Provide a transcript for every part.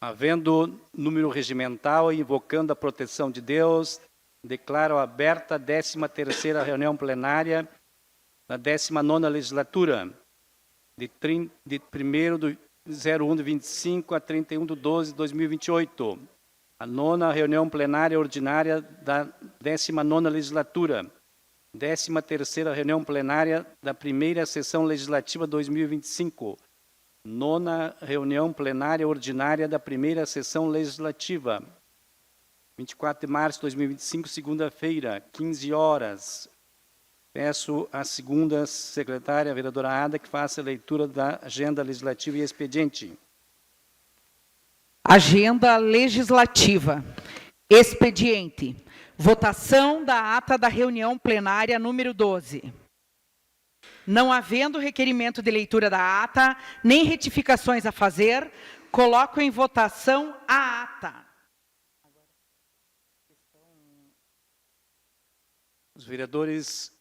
Havendo número regimental e invocando a proteção de Deus, declaro aberta a 13ª reunião plenária da 19ª legislatura, de 1º/01/25 a 31/12/2028. A 9ª reunião plenária ordinária da 19ª legislatura, 13ª reunião plenária da 1ª sessão legislativa 2025, 9ª reunião plenária ordinária da 1ª sessão legislativa, 24 de março de 2025, segunda-feira, 15 horas. Peço à segunda secretária, a vereadora Ada, que faça a leitura da agenda legislativa e expediente. Agenda legislativa. Expediente. Votação da ata da reunião plenária número 12. Não havendo requerimento de leitura da ata, nem retificações a fazer, coloco em votação a ata. Os vereadores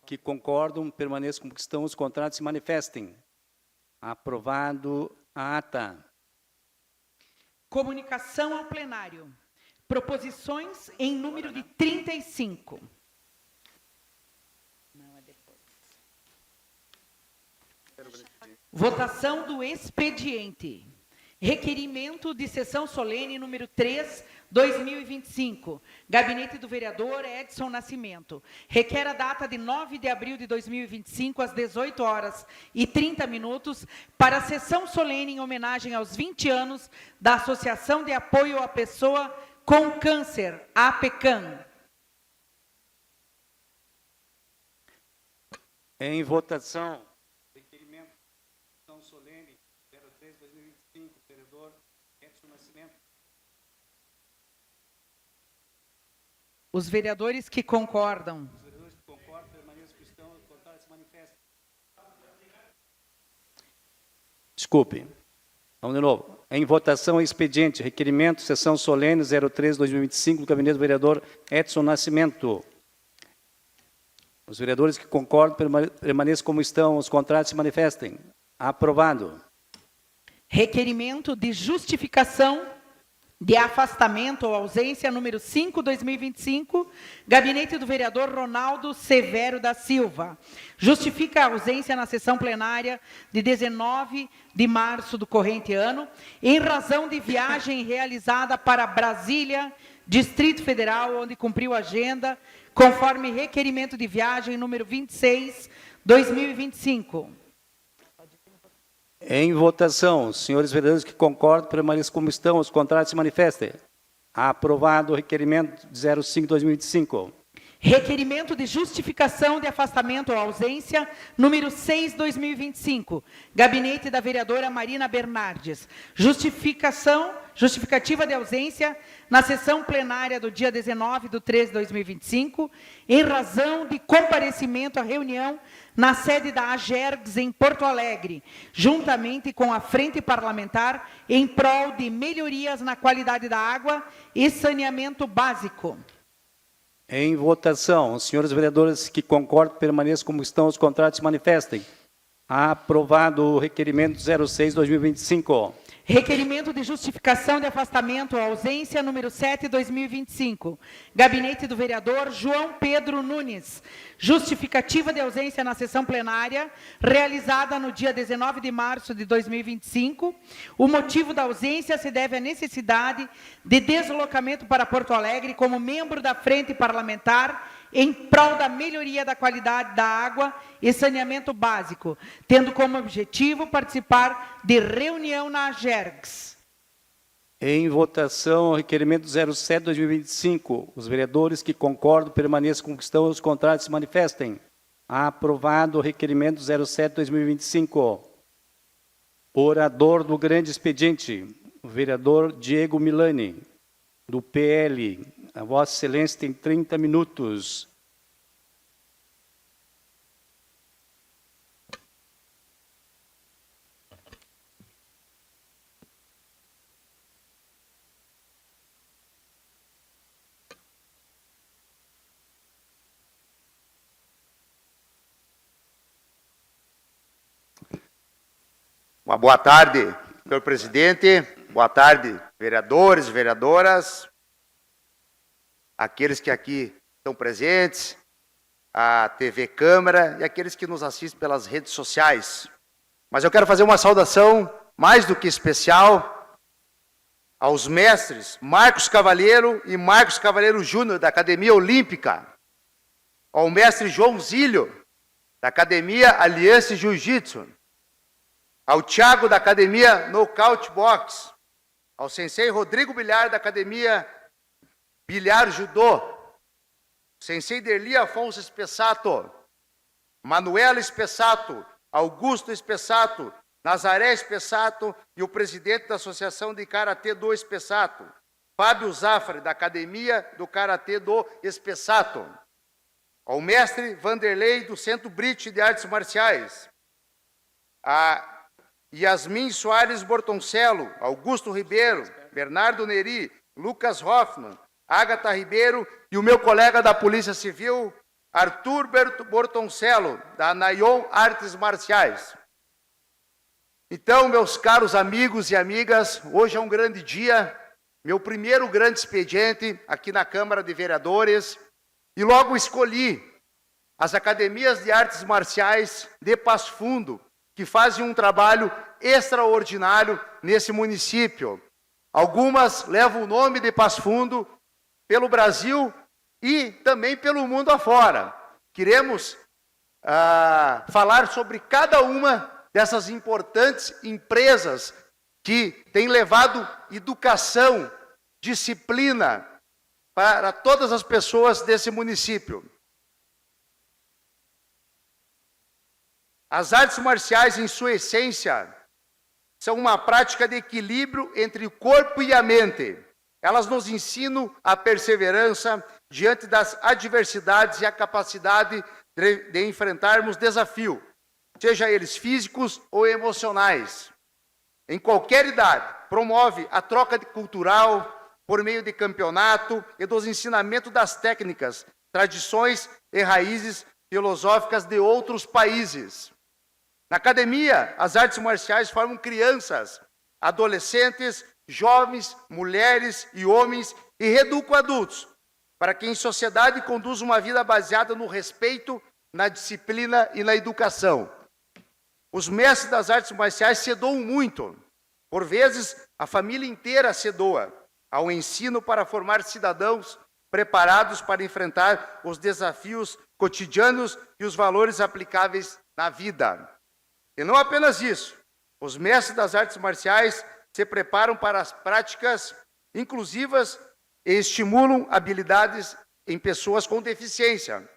que concordam permaneçam como estão, os contrários se manifestem. Aprovado a ata. Comunicação ao plenário. Proposições em número de 35. Votação do expediente. Requerimento de sessão solene número 3, 2025. Gabinete do vereador Edson Nascimento. Requer a data de 9 de abril de 2025, às 18h30, para a sessão solene em homenagem aos 20 anos da Associação de Apoio à Pessoa com Câncer, APECAM. Em votação. Requerimento de sessão solene 03/2025, vereador Edson Nascimento. Os vereadores que concordam. Os vereadores que concordam permaneçam como estão, os contrários se manifestem. Desculpe. Vamos de novo. Em votação, expediente, requerimento, sessão solene 03/2025, do gabinete do vereador Edson Nascimento. Os vereadores que concordam permaneçam como estão, os contrários se manifestem. Aprovado. Requerimento de justificação de afastamento ou ausência número 5, 2025, gabinete do vereador Ronaldo Severo da Silva. Justifica a ausência na sessão plenária de 19 de março do corrente ano, em razão de viagem realizada para Brasília, Distrito Federal, onde cumpriu agenda, conforme requerimento de viagem número 26, 2025. Em votação, os senhores vereadores que concordam permaneçam como estão, os contrários se manifestem. Aprovado o requerimento 05/2025. Requerimento de justificação de afastamento ou ausência, número 6, 2025. Gabinete da vereadora Marina Bernardes. Justificativa de ausência na sessão plenária do dia 19/3/2025, em razão de comparecimento à reunião na sede da AGERGS em Porto Alegre, juntamente com a Frente Parlamentar em prol de melhorias na qualidade da água e saneamento básico. Em votação, os senhores vereadores que concordam permaneçam como estão, os contrários se manifestem. Aprovado o requerimento 06/2025. Requerimento de justificação de afastamento ou ausência número 7, 2025. Gabinete do vereador João Pedro Nunes. Justificativa de ausência na sessão plenária, realizada no dia 19 de março de 2025. O motivo da ausência se deve à necessidade de deslocamento para Porto Alegre como membro da Frente Parlamentar em prol da melhoria da qualidade da água e saneamento básico, tendo como objetivo participar de reunião na AGERGS. Em votação, o requerimento 07/2025. Os vereadores que concordam permaneçam como estão, os contrários se manifestem. Aprovado o requerimento 07/2025. Orador do grande expediente, o vereador Diego Milani, do PL. A Vossa Excelência tem 30 minutos. Uma boa tarde, senhor presidente, boa tarde, vereadores, vereadoras, aqueles que aqui estão presentes, a TV Câmara e aqueles que nos assistem pelas redes sociais. Mas eu quero fazer uma saudação mais do que especial aos mestres Marcos Cavalheiro e Marcos Cavalheiro Júnior, da Academia Olímpica, ao mestre João Zílio, da Academia Aliança Jiu-Jitsu, ao Thiago, da Academia Knockout Box, ao sensei Rodrigo Bilhar, da Academia Bilhar Judô, sensei Derli Afonso Espessato, Manuela Espessato, Augusto Espessato, Nazaré Espessato e o presidente da Associação de Karatê do Espessato, Fábio Zafari, da Academia do Karatê do Espessato, ao mestre Vanderlei, do Centro Brite de Artes Marciais, a Yasmin Soares Bortoncello, Augusto Ribeiro, Bernardo Neri, Lucas Hoffman, Ágata Ribeiro e o meu colega da Polícia Civil, Arthur Bortoncello, da Nayon Artes Marciais. Então, meus caros amigos e amigas, hoje é um grande dia, meu primeiro grande expediente aqui na Câmara de Vereadores, e logo escolhi as Academias de Artes Marciais de Passo Fundo, que fazem um trabalho extraordinário nesse município. Algumas levam o nome de Passo Fundo pelo Brasil e também pelo mundo afora. Queremos falar sobre cada uma dessas importantes empresas que têm levado educação, disciplina para todas as pessoas desse município. As artes marciais, em sua essência, são uma prática de equilíbrio entre o corpo e a mente. Elas nos ensinam a perseverança diante das adversidades e a capacidade de enfrentarmos desafios, seja eles físicos ou emocionais. Em qualquer idade, promove a troca cultural por meio de campeonato e dos ensinamentos das técnicas, tradições e raízes filosóficas de outros países. Na academia, as artes marciais formam crianças, adolescentes, jovens, mulheres e homens e reeducam adultos, para que em sociedade conduza uma vida baseada no respeito, na disciplina e na educação. Os mestres das artes marciais se doam muito. Por vezes, a família inteira se doa ao ensino para formar cidadãos preparados para enfrentar os desafios cotidianos e os valores aplicáveis na vida. E não apenas isso, os mestres das artes marciais se preparam para as práticas inclusivas e estimulam habilidades em pessoas com deficiência,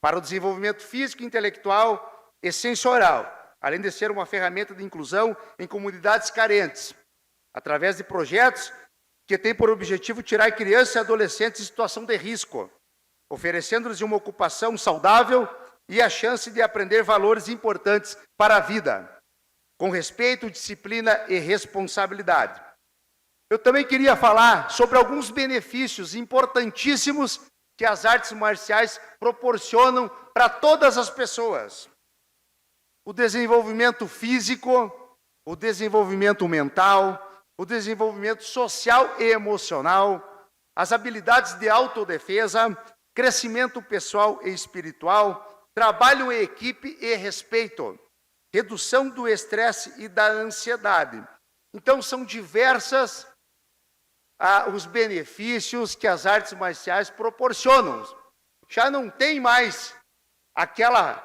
para o desenvolvimento físico, intelectual e sensorial, além de ser uma ferramenta de inclusão em comunidades carentes, através de projetos que têm por objetivo tirar crianças e adolescentes em situação de risco, oferecendo-lhes uma ocupação saudável e a chance de aprender valores importantes para a vida, com respeito, disciplina e responsabilidade. Eu também queria falar sobre alguns benefícios importantíssimos que as artes marciais proporcionam para todas as pessoas. O desenvolvimento físico, o desenvolvimento mental, o desenvolvimento social e emocional, as habilidades de autodefesa, crescimento pessoal e espiritual, trabalho em equipe e respeito, redução do estresse e da ansiedade. Então, são diversas os benefícios que as artes marciais proporcionam. Já não tem mais aquela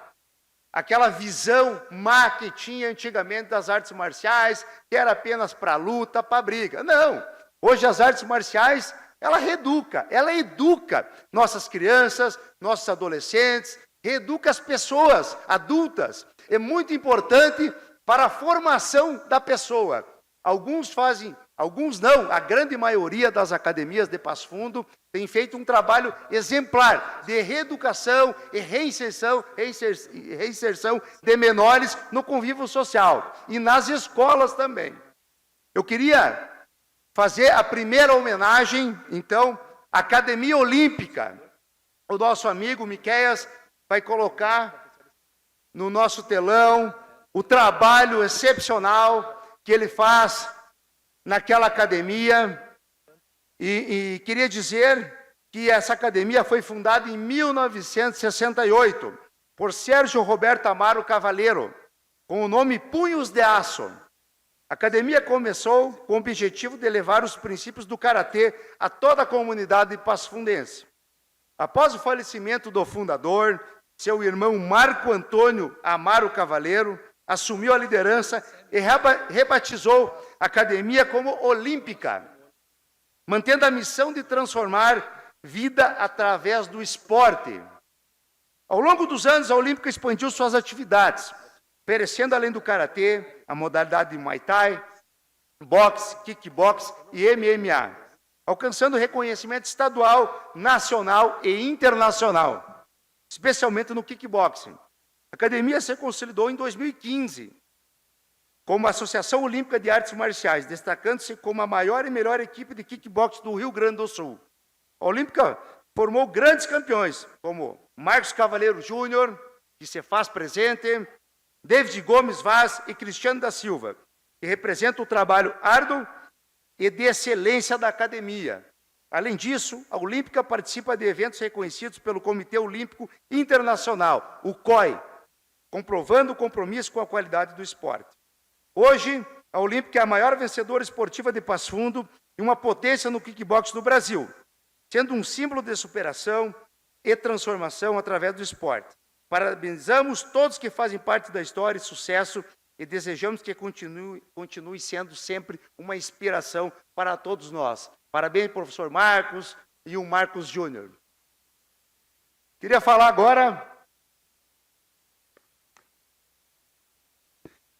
visão má que tinha antigamente das artes marciais, que era apenas para luta, para briga. Não! Hoje as artes marciais, ela educa nossas crianças, nossos adolescentes, reeduca as pessoas adultas. É muito importante para a formação da pessoa. Alguns fazem, alguns não. A grande maioria das academias de Passo Fundo tem feito um trabalho exemplar de reeducação e reinserção de menores no convívio social. E nas escolas também. Eu queria fazer a primeira homenagem, então, à Academia Olímpica. O nosso amigo Miqueias vai colocar no nosso telão o trabalho excepcional que ele faz naquela academia, e queria dizer que essa academia foi fundada em 1968 por Sérgio Roberto Amaro Cavaleiro, com o nome Punhos de Aço. A academia começou com o objetivo de levar os princípios do karatê a toda a comunidade passafundense. Após o falecimento do fundador, seu irmão Marco Antônio Amaro Cavaleiro assumiu a liderança e rebatizou a academia como Olímpica, mantendo a missão de transformar vida através do esporte. Ao longo dos anos, a Olímpica expandiu suas atividades, oferecendo, além do karatê, a modalidade de Muay Thai, boxe, kickbox e MMA, alcançando reconhecimento estadual, nacional e internacional, especialmente no kickboxing. A academia se consolidou em 2015 como Associação Olímpica de Artes Marciais, destacando-se como a maior e melhor equipe de kickboxing do Rio Grande do Sul. A Olímpica formou grandes campeões, como Marcos Cavaleiro Júnior, que se faz presente, David Gomes Vaz e Cristiano da Silva, que representam o trabalho árduo e de excelência da academia. Além disso, a Olímpica participa de eventos reconhecidos pelo Comitê Olímpico Internacional, o COI, comprovando o compromisso com a qualidade do esporte. Hoje, a Olímpica é a maior vencedora esportiva de Passo Fundo e uma potência no kickbox do Brasil, sendo um símbolo de superação e transformação através do esporte. Parabenizamos todos que fazem parte da história e sucesso e desejamos que continue sendo sempre uma inspiração para todos nós. Parabéns, professor Marcos e o Marcos Júnior. Queria falar agora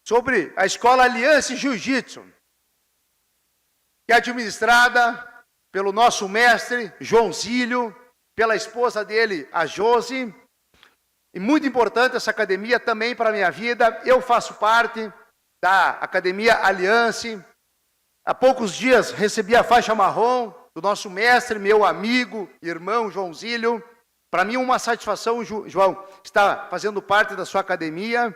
sobre a Escola Aliança Jiu-Jitsu, que é administrada pelo nosso mestre, João Zílio, pela esposa dele, a Josi. E muito importante essa academia também para a minha vida. Eu faço parte da Academia Aliança. Há poucos dias recebi a faixa marrom do nosso mestre, meu amigo, irmão João Zílio. Para mim, uma satisfação, João, estar fazendo parte da sua academia.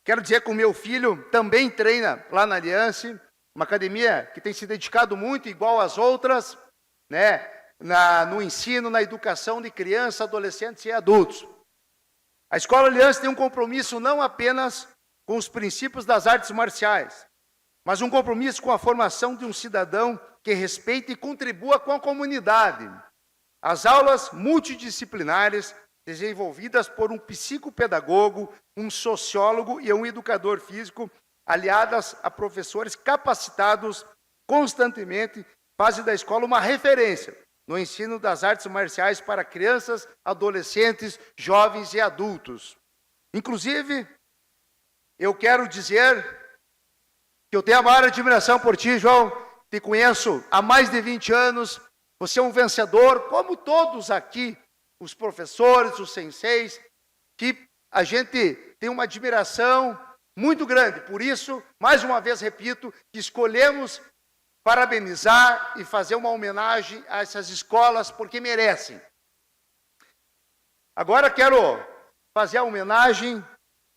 Quero dizer que o meu filho também treina lá na Aliança, uma academia que tem se dedicado muito, igual às outras, né, no ensino, na educação de crianças, adolescentes e adultos. A Escola Aliança tem um compromisso não apenas com os princípios das artes marciais, mas um compromisso com a formação de um cidadão que respeite e contribua com a comunidade. As aulas multidisciplinares, desenvolvidas por um psicopedagogo, um sociólogo e um educador físico, aliadas a professores capacitados constantemente, fazem da escola uma referência no ensino das artes marciais para crianças, adolescentes, jovens e adultos. Inclusive, eu quero dizer que eu tenho a maior admiração por ti, João. Te conheço há mais de 20 anos. Você é um vencedor, como todos aqui, os professores, os senseis, que a gente tem uma admiração muito grande. Por isso, mais uma vez repito, que escolhemos parabenizar e fazer uma homenagem a essas escolas, porque merecem. Agora quero fazer a homenagem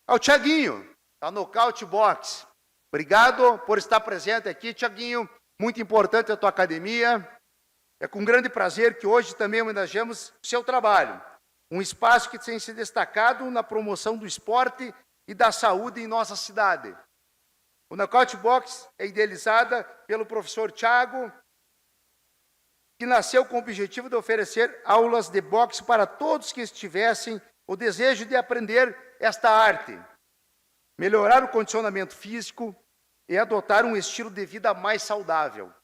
ao Tiaguinho, da Nocaute Box. Obrigado por estar presente aqui, Tiaguinho. Muito importante a tua academia. É com grande prazer que hoje também homenageamos o seu trabalho. Um espaço que tem se destacado na promoção do esporte e da saúde em nossa cidade. O Nocaute Box é idealizada pelo professor Tiago, que nasceu com o objetivo de oferecer aulas de boxe para todos que tivessem o desejo de aprender esta arte, melhorar o condicionamento físico e adotar um estilo de vida mais saudável.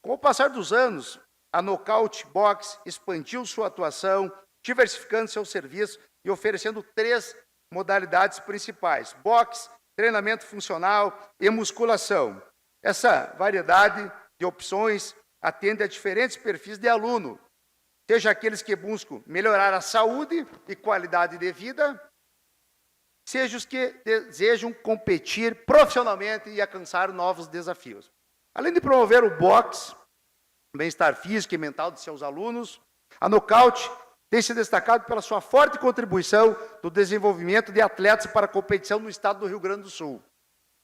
Com o passar dos anos, a Nocaute Box expandiu sua atuação, diversificando seu serviço e oferecendo 3 modalidades principais: boxe, treinamento funcional e musculação. Essa variedade de opções atende a diferentes perfis de aluno, seja aqueles que buscam melhorar a saúde e qualidade de vida, seja os que desejam competir profissionalmente e alcançar novos desafios. Além de promover o boxe, o bem-estar físico e mental de seus alunos, a Nocaute tem se destacado pela sua forte contribuição no desenvolvimento de atletas para a competição no estado do Rio Grande do Sul.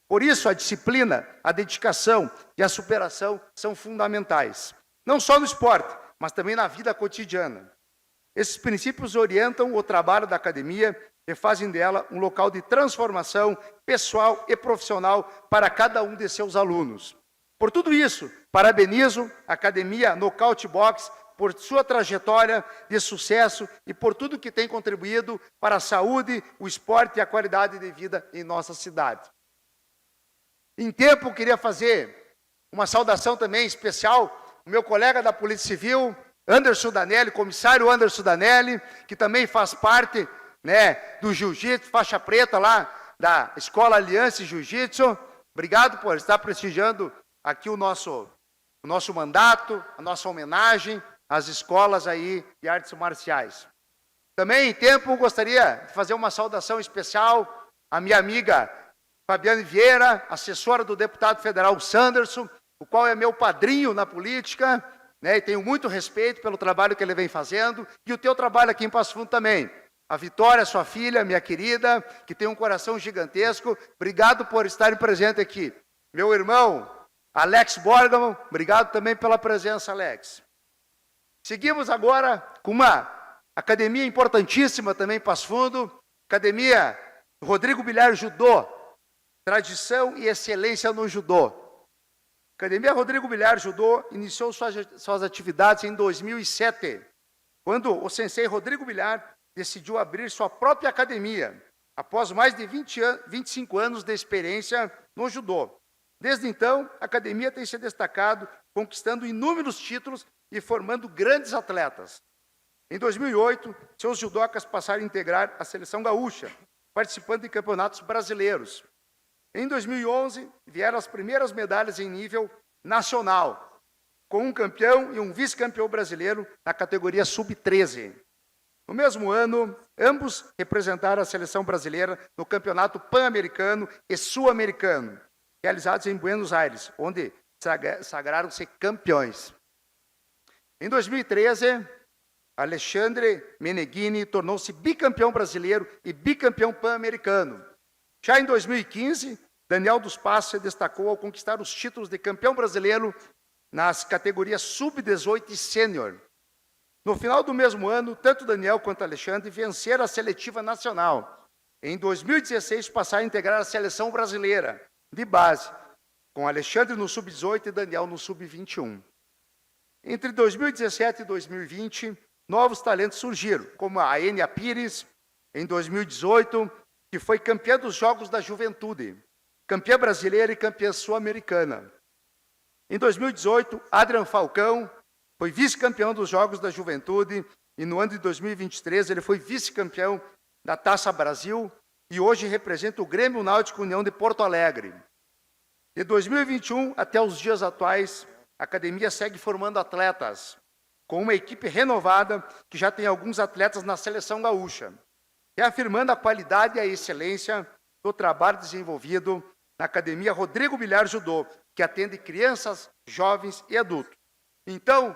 Por isso, a disciplina, a dedicação e a superação são fundamentais. Não só no esporte, mas também na vida cotidiana. Esses princípios orientam o trabalho da academia e fazem dela um local de transformação pessoal e profissional para cada um de seus alunos. Por tudo isso, parabenizo a Academia Nocaute Box por sua trajetória de sucesso e por tudo que tem contribuído para a saúde, o esporte e a qualidade de vida em nossa cidade. Em tempo, queria fazer uma saudação também especial ao meu colega da Polícia Civil, Anderson Danelli, comissário Anderson Danelli, que também faz parte, né, do Jiu-Jitsu, faixa preta lá da Escola Aliança Jiu-Jitsu. Obrigado por estar prestigiando aqui o nosso mandato, a nossa homenagem às escolas aí de artes marciais. Também, em tempo, gostaria de fazer uma saudação especial à minha amiga Fabiane Vieira, assessora do deputado federal Sanderson, o qual é meu padrinho na política, né, e tenho muito respeito pelo trabalho que ele vem fazendo, e o teu trabalho aqui em Passo Fundo também. A Vitória, sua filha, minha querida, que tem um coração gigantesco, obrigado por estarem presente aqui. Meu irmão, Alex Borgman, obrigado também pela presença, Alex. Seguimos agora com uma academia importantíssima também em Passo Fundo, Academia Rodrigo Bilhar Judô, tradição e excelência no judô. Academia Rodrigo Bilhar Judô iniciou suas atividades em 2007, quando o sensei Rodrigo Bilhar decidiu abrir sua própria academia, após mais de 25 anos de experiência no judô. Desde então, a academia tem se destacado, conquistando inúmeros títulos e formando grandes atletas. Em 2008, seus judocas passaram a integrar a seleção gaúcha, participando de campeonatos brasileiros. Em 2011, vieram as primeiras medalhas em nível nacional, com um campeão e um vice-campeão brasileiro na categoria sub-13. No mesmo ano, ambos representaram a seleção brasileira no Campeonato Pan-Americano e Sul-Americano, realizados em Buenos Aires, onde sagraram-se campeões. Em 2013, Alexandre Meneghini tornou-se bicampeão brasileiro e bicampeão pan-americano. Já em 2015, Daniel dos Passos se destacou ao conquistar os títulos de campeão brasileiro nas categorias sub-18 e sênior. No final do mesmo ano, tanto Daniel quanto Alexandre venceram a seletiva nacional. Em 2016, passaram a integrar a seleção brasileira de base, com Alexandre no sub-18 e Daniel no sub-21. Entre 2017 e 2020, novos talentos surgiram, como a Enia Pires, em 2018, que foi campeã dos Jogos da Juventude, campeã brasileira e campeã sul-americana. Em 2018, Adrian Falcão foi vice-campeão dos Jogos da Juventude e no ano de 2023 ele foi vice-campeão da Taça Brasil e hoje representa o Grêmio Náutico União de Porto Alegre. De 2021 até os dias atuais, a academia segue formando atletas, com uma equipe renovada que já tem alguns atletas na seleção gaúcha, reafirmando a qualidade e a excelência do trabalho desenvolvido na Academia Rodrigo Bilhar Judô, que atende crianças, jovens e adultos. Então,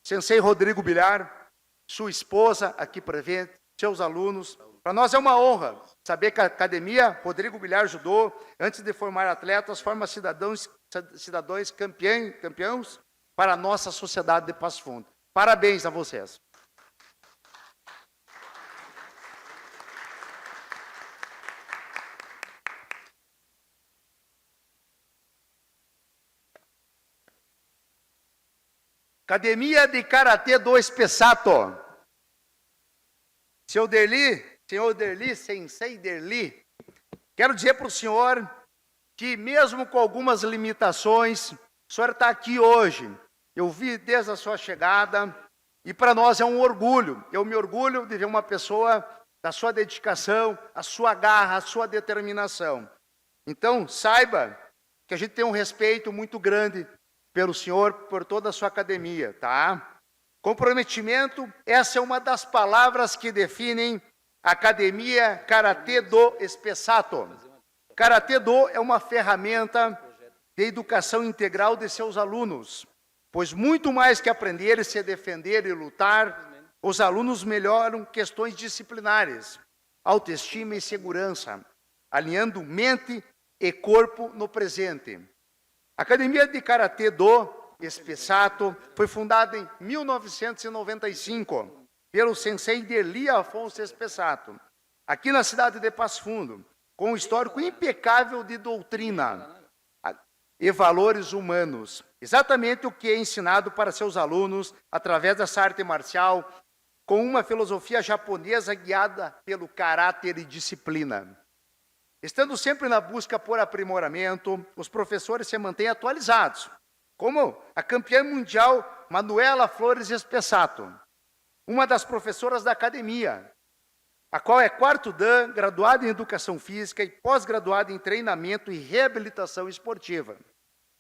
sensei Rodrigo Bilhar, sua esposa aqui presente, seus alunos, para nós é uma honra saber que a Academia Rodrigo Bilhar Judô, antes de formar atletas, forma cidadãos campeões para a nossa sociedade de Passo Fundo. Parabéns a vocês. Academia de Karatê do Espessato. Senhor Derli, sensei Derli, quero dizer para o senhor que mesmo com algumas limitações, o senhor está aqui hoje. Eu vi desde a sua chegada e para nós é um orgulho. Eu me orgulho de ver uma pessoa da sua dedicação, a sua garra, a sua determinação. Então, saiba que a gente tem um respeito muito grande pelo senhor, por toda a sua academia, tá? Comprometimento, essa é uma das palavras que definem a Academia Karatê do Espessato. Karatê do é uma ferramenta de educação integral de seus alunos, pois muito mais que aprender, se defender e lutar, os alunos melhoram questões disciplinares, autoestima e segurança, alinhando mente, e corpo no presente. A Academia de Karatê do Espessato foi fundada em 1995 pelo sensei Derli Afonso Espessato, aqui na cidade de Passo Fundo, com um histórico impecável de doutrina e valores humanos. Exatamente o que é ensinado para seus alunos através dessa arte marcial, com uma filosofia japonesa guiada pelo caráter e disciplina. Estando sempre na busca por aprimoramento, os professores se mantêm atualizados, como a campeã mundial Manuela Flores Espessato, uma das professoras da academia, a qual é 4º Dan, graduada em Educação Física e pós-graduada em Treinamento e Reabilitação Esportiva.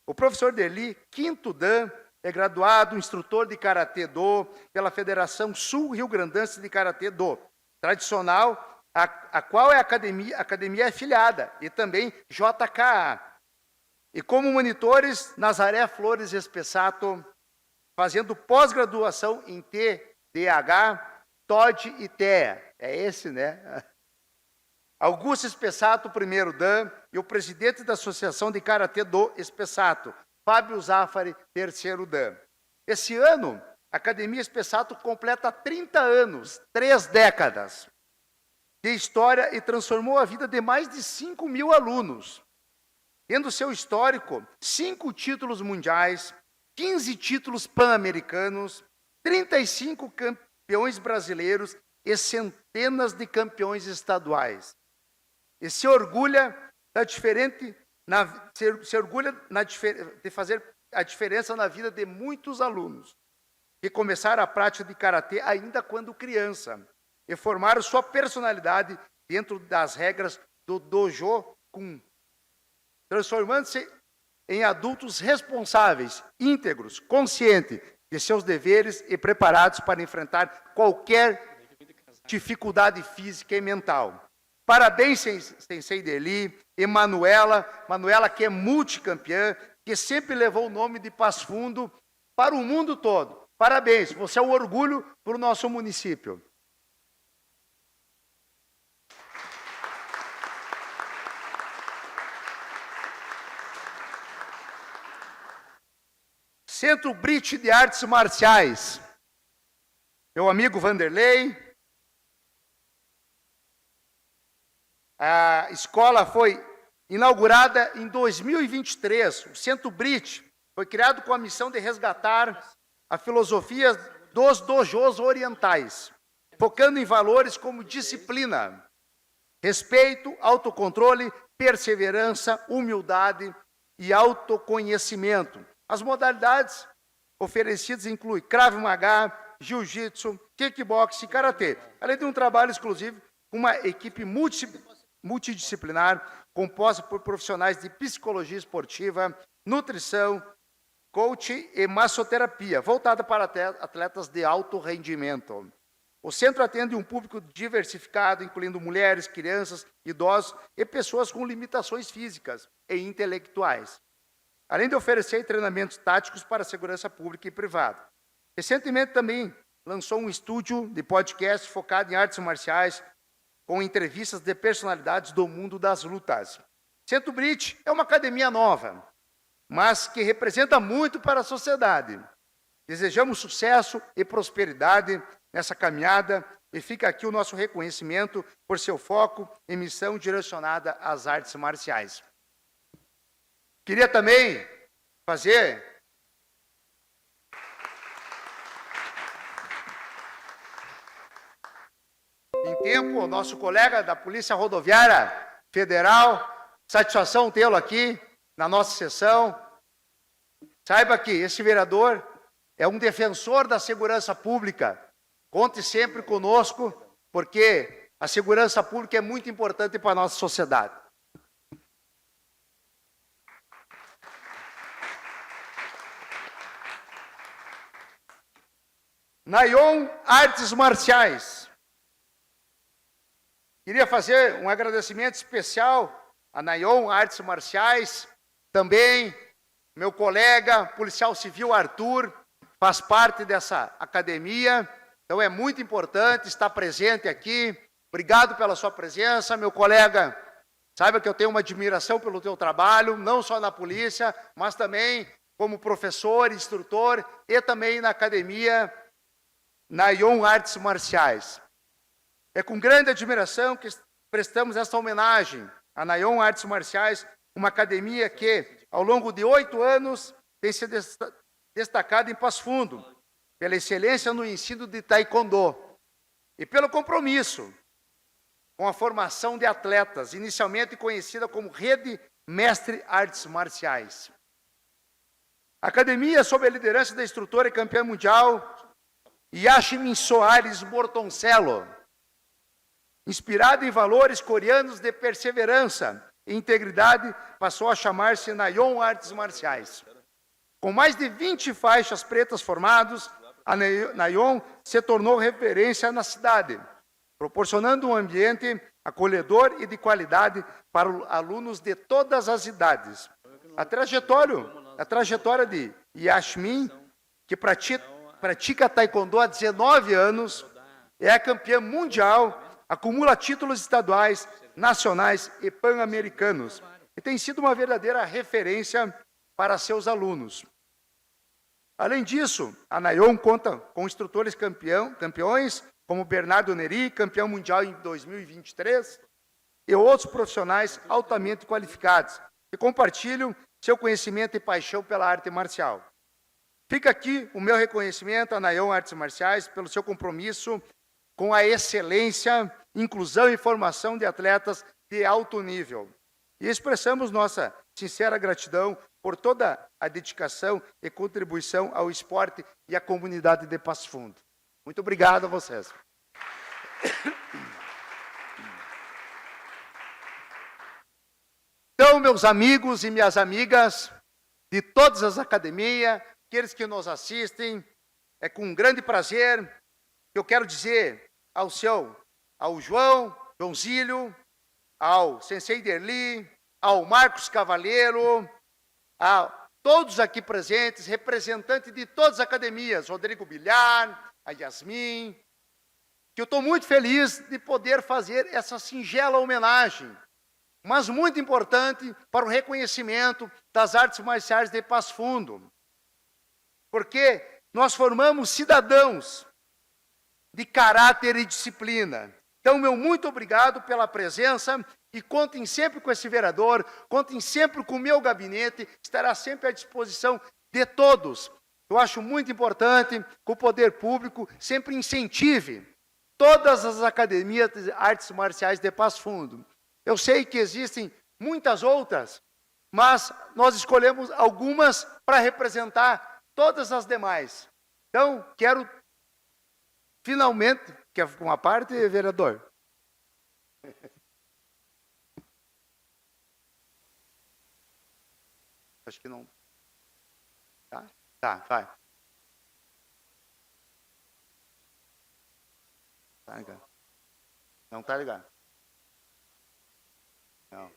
O professor Derli, 5º Dan, é graduado instrutor de Karatê Do pela Federação Sul-Rio-Grandense de Karatê Do, tradicional, a qual é a academia afiliada, e também JKA. E como monitores, Nazaré Flores Espessato, fazendo pós-graduação em TDAH, TOD e TEA. É esse, né? Augusto Espessato, 1º Dan, e o presidente da Associação de Karatê do Espessato, Fábio Zafari, 3º Dan. Esse ano, a Academia Espessato completa 30 anos, 3 décadas de história e transformou a vida de mais de 5.000 alunos, tendo seu histórico 5 títulos mundiais, 15 títulos pan-americanos, 35 campeões brasileiros e centenas de campeões estaduais. E se orgulha de fazer a diferença na vida de muitos alunos que começaram a prática de karatê ainda quando criança e formaram sua personalidade dentro das regras do Dojo-kun, transformando-se em adultos responsáveis, íntegros, conscientes de seus deveres e preparados para enfrentar qualquer dificuldade física e mental. Parabéns, Sensei Derli e Manuela que é multicampeã, que sempre levou o nome de Passo Fundo para o mundo todo. Parabéns, você é um orgulho para o nosso município. Centro Brite de Artes Marciais. Meu amigo Vanderlei. A escola foi inaugurada em 2023. O Centro Brite foi criado com a missão de resgatar a filosofia dos dojos orientais, focando em valores como disciplina, respeito, autocontrole, perseverança, humildade e autoconhecimento. As modalidades oferecidas incluem Krav Maga, Jiu-Jitsu, Kickbox e Karatê, além de um trabalho exclusivo com uma equipe multidisciplinar, composta por profissionais de psicologia esportiva, nutrição, coaching e massoterapia, voltada para atletas de alto rendimento. O centro atende um público diversificado, incluindo mulheres, crianças, idosos e pessoas com limitações físicas e intelectuais, além de oferecer treinamentos táticos para a segurança pública e privada. Recentemente também lançou um estúdio de podcast focado em artes marciais, com entrevistas de personalidades do mundo das lutas. Centro Brite é uma academia nova, mas que representa muito para a sociedade. Desejamos sucesso e prosperidade nessa caminhada e fica aqui o nosso reconhecimento por seu foco e missão direcionada às artes marciais. Queria também fazer em tempo o nosso colega da Polícia Rodoviária Federal, satisfação tê-lo aqui na nossa sessão. Saiba que esse vereador é um defensor da segurança pública. Conte sempre conosco, porque a segurança pública é muito importante para a nossa sociedade. Nayon Artes Marciais. Queria fazer um agradecimento especial a Nayon Artes Marciais, também meu colega policial civil Arthur, faz parte dessa academia, então é muito importante estar presente aqui. Obrigado pela sua presença, meu colega Saiba que eu tenho uma admiração pelo teu trabalho, não só na polícia, mas também como professor, instrutor e também na academia, na Ion Artes Marciais. É com grande admiração que prestamos esta homenagem à Nayon Artes Marciais, uma academia que, ao longo de 8 anos, tem se destacado em Passo Fundo, pela excelência no ensino de taekwondo e pelo compromisso com a formação de atletas, inicialmente conhecida como Rede Mestre Artes Marciais. A academia, sob a liderança da instrutora e campeã mundial, Yasmin Soares Bortoncello, inspirada em valores coreanos de perseverança e integridade, passou a chamar-se Nayon Artes Marciais. Com mais de 20 faixas pretas formadas, a Nayon se tornou referência na cidade, proporcionando um ambiente acolhedor e de qualidade para alunos de todas as idades. A trajetória de Yasmin, que pratica taekwondo há 19 anos, é a campeã mundial, acumula títulos estaduais, nacionais e pan-americanos, e tem sido uma verdadeira referência para seus alunos. Além disso, a Nayon conta com instrutores campeões, como Bernardo Neri, campeão mundial em 2023, e outros profissionais altamente qualificados, que compartilham seu conhecimento e paixão pela arte marcial. Fica aqui o meu reconhecimento à Nayon Artes Marciais pelo seu compromisso com a excelência, inclusão e formação de atletas de alto nível. E expressamos nossa sincera gratidão por toda a dedicação e contribuição ao esporte e à comunidade de Passo Fundo. Muito obrigado a vocês. Então, meus amigos e minhas amigas de todas as academias, aqueles que nos assistem, é com um grande prazer que eu quero dizer ao Joãozílio, ao Sensei Derli, ao Marcos Cavaleiro, a todos aqui presentes, representantes de todas as academias, Rodrigo Bilhar, a Yasmin, que eu estou muito feliz de poder fazer essa singela homenagem, mas muito importante para o reconhecimento das artes marciais de Passo Fundo, porque nós formamos cidadãos de caráter e disciplina. Então, meu muito obrigado pela presença e contem sempre com esse vereador, contem sempre com o meu gabinete, estará sempre à disposição de todos. Eu acho muito importante que o poder público sempre incentive todas as academias de artes marciais de Passo Fundo. Eu sei que existem muitas outras, mas nós escolhemos algumas para representar todas as demais. Então, quero finalmente, quer uma parte, vereador? Acho que não. Tá? Tá, vai. Tá ligado? Não tá ligado. Não.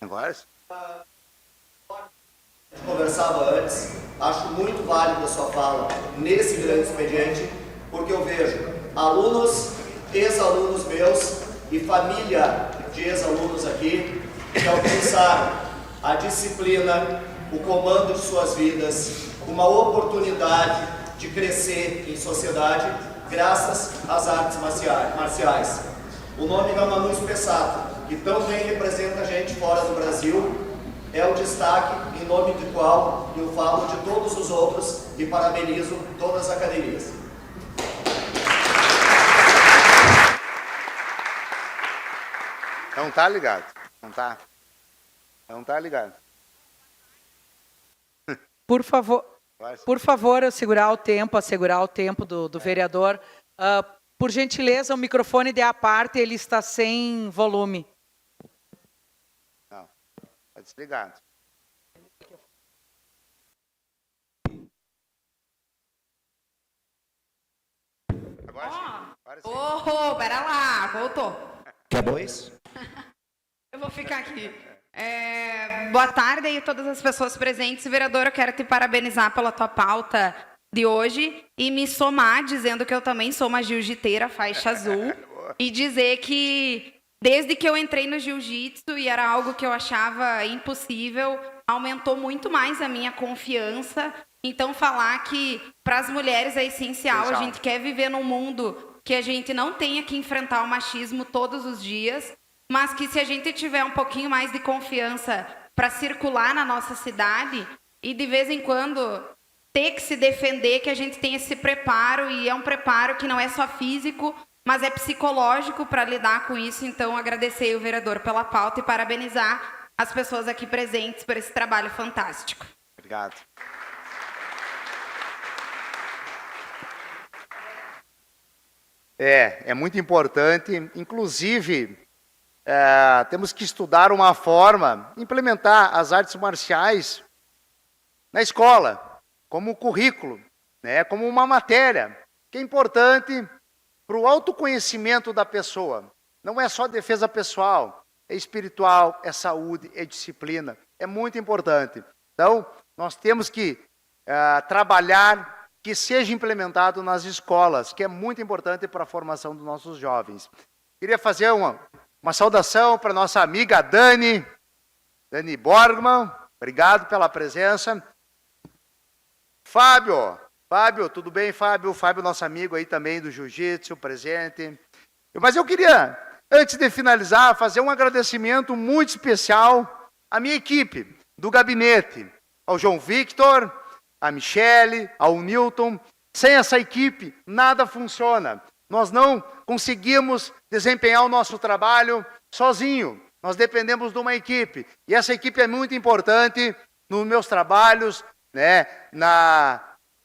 Agora? Conversava antes, acho muito válida a sua fala nesse grande expediente, porque eu vejo alunos, ex-alunos meus e família de ex-alunos aqui que alcançaram a disciplina, o comando de suas vidas, uma oportunidade de crescer em sociedade graças às artes marciais. O nome é Manu Spessato, que tão bem representa a gente fora do Brasil, é o destaque em nome do qual eu falo de todos os outros e parabenizo todas as academias. Não tá ligado. Não tá ligado. Por favor, assegurar o tempo do vereador. Por gentileza, o microfone de à parte, ele está sem volume. Não, está desligado. Agora sim. Pera lá, voltou. Quer dois? Eu vou ficar aqui. Boa tarde aí a todas as pessoas presentes. Vereador, eu quero te parabenizar pela tua pauta de hoje e me somar dizendo que eu também sou uma jiu-jiteira faixa azul e dizer que desde que eu entrei no jiu-jitsu, e era algo que eu achava impossível, aumentou muito mais a minha confiança. Então, falar que para as mulheres é essencial, a gente quer viver num mundo que a gente não tenha que enfrentar o machismo todos os dias, mas que se a gente tiver um pouquinho mais de confiança para circular na nossa cidade e de vez em quando ter que se defender, que a gente tenha esse preparo, e é um preparo que não é só físico, mas é psicológico para lidar com isso. Então, agradecer o vereador pela pauta e parabenizar as pessoas aqui presentes por esse trabalho fantástico. Obrigado. É muito importante. Inclusive, temos que estudar uma forma, implementar as artes marciais na escola, como currículo, né, como uma matéria, que é importante para o autoconhecimento da pessoa. Não é só defesa pessoal, é espiritual, é saúde, é disciplina. É muito importante. Então, nós temos que trabalhar que seja implementado nas escolas, que é muito importante para a formação dos nossos jovens. Queria fazer uma saudação para nossa amiga Dani Borgman. Obrigado pela presença. Fábio, tudo bem, Fábio? Fábio, nosso amigo aí também do jiu-jitsu, presente. Mas eu queria, antes de finalizar, fazer um agradecimento muito especial à minha equipe do gabinete, ao João Victor, à Michele, ao Newton. Sem essa equipe, nada funciona. Nós não conseguimos desempenhar o nosso trabalho sozinho. Nós dependemos de uma equipe. E essa equipe é muito importante nos meus trabalhos, né,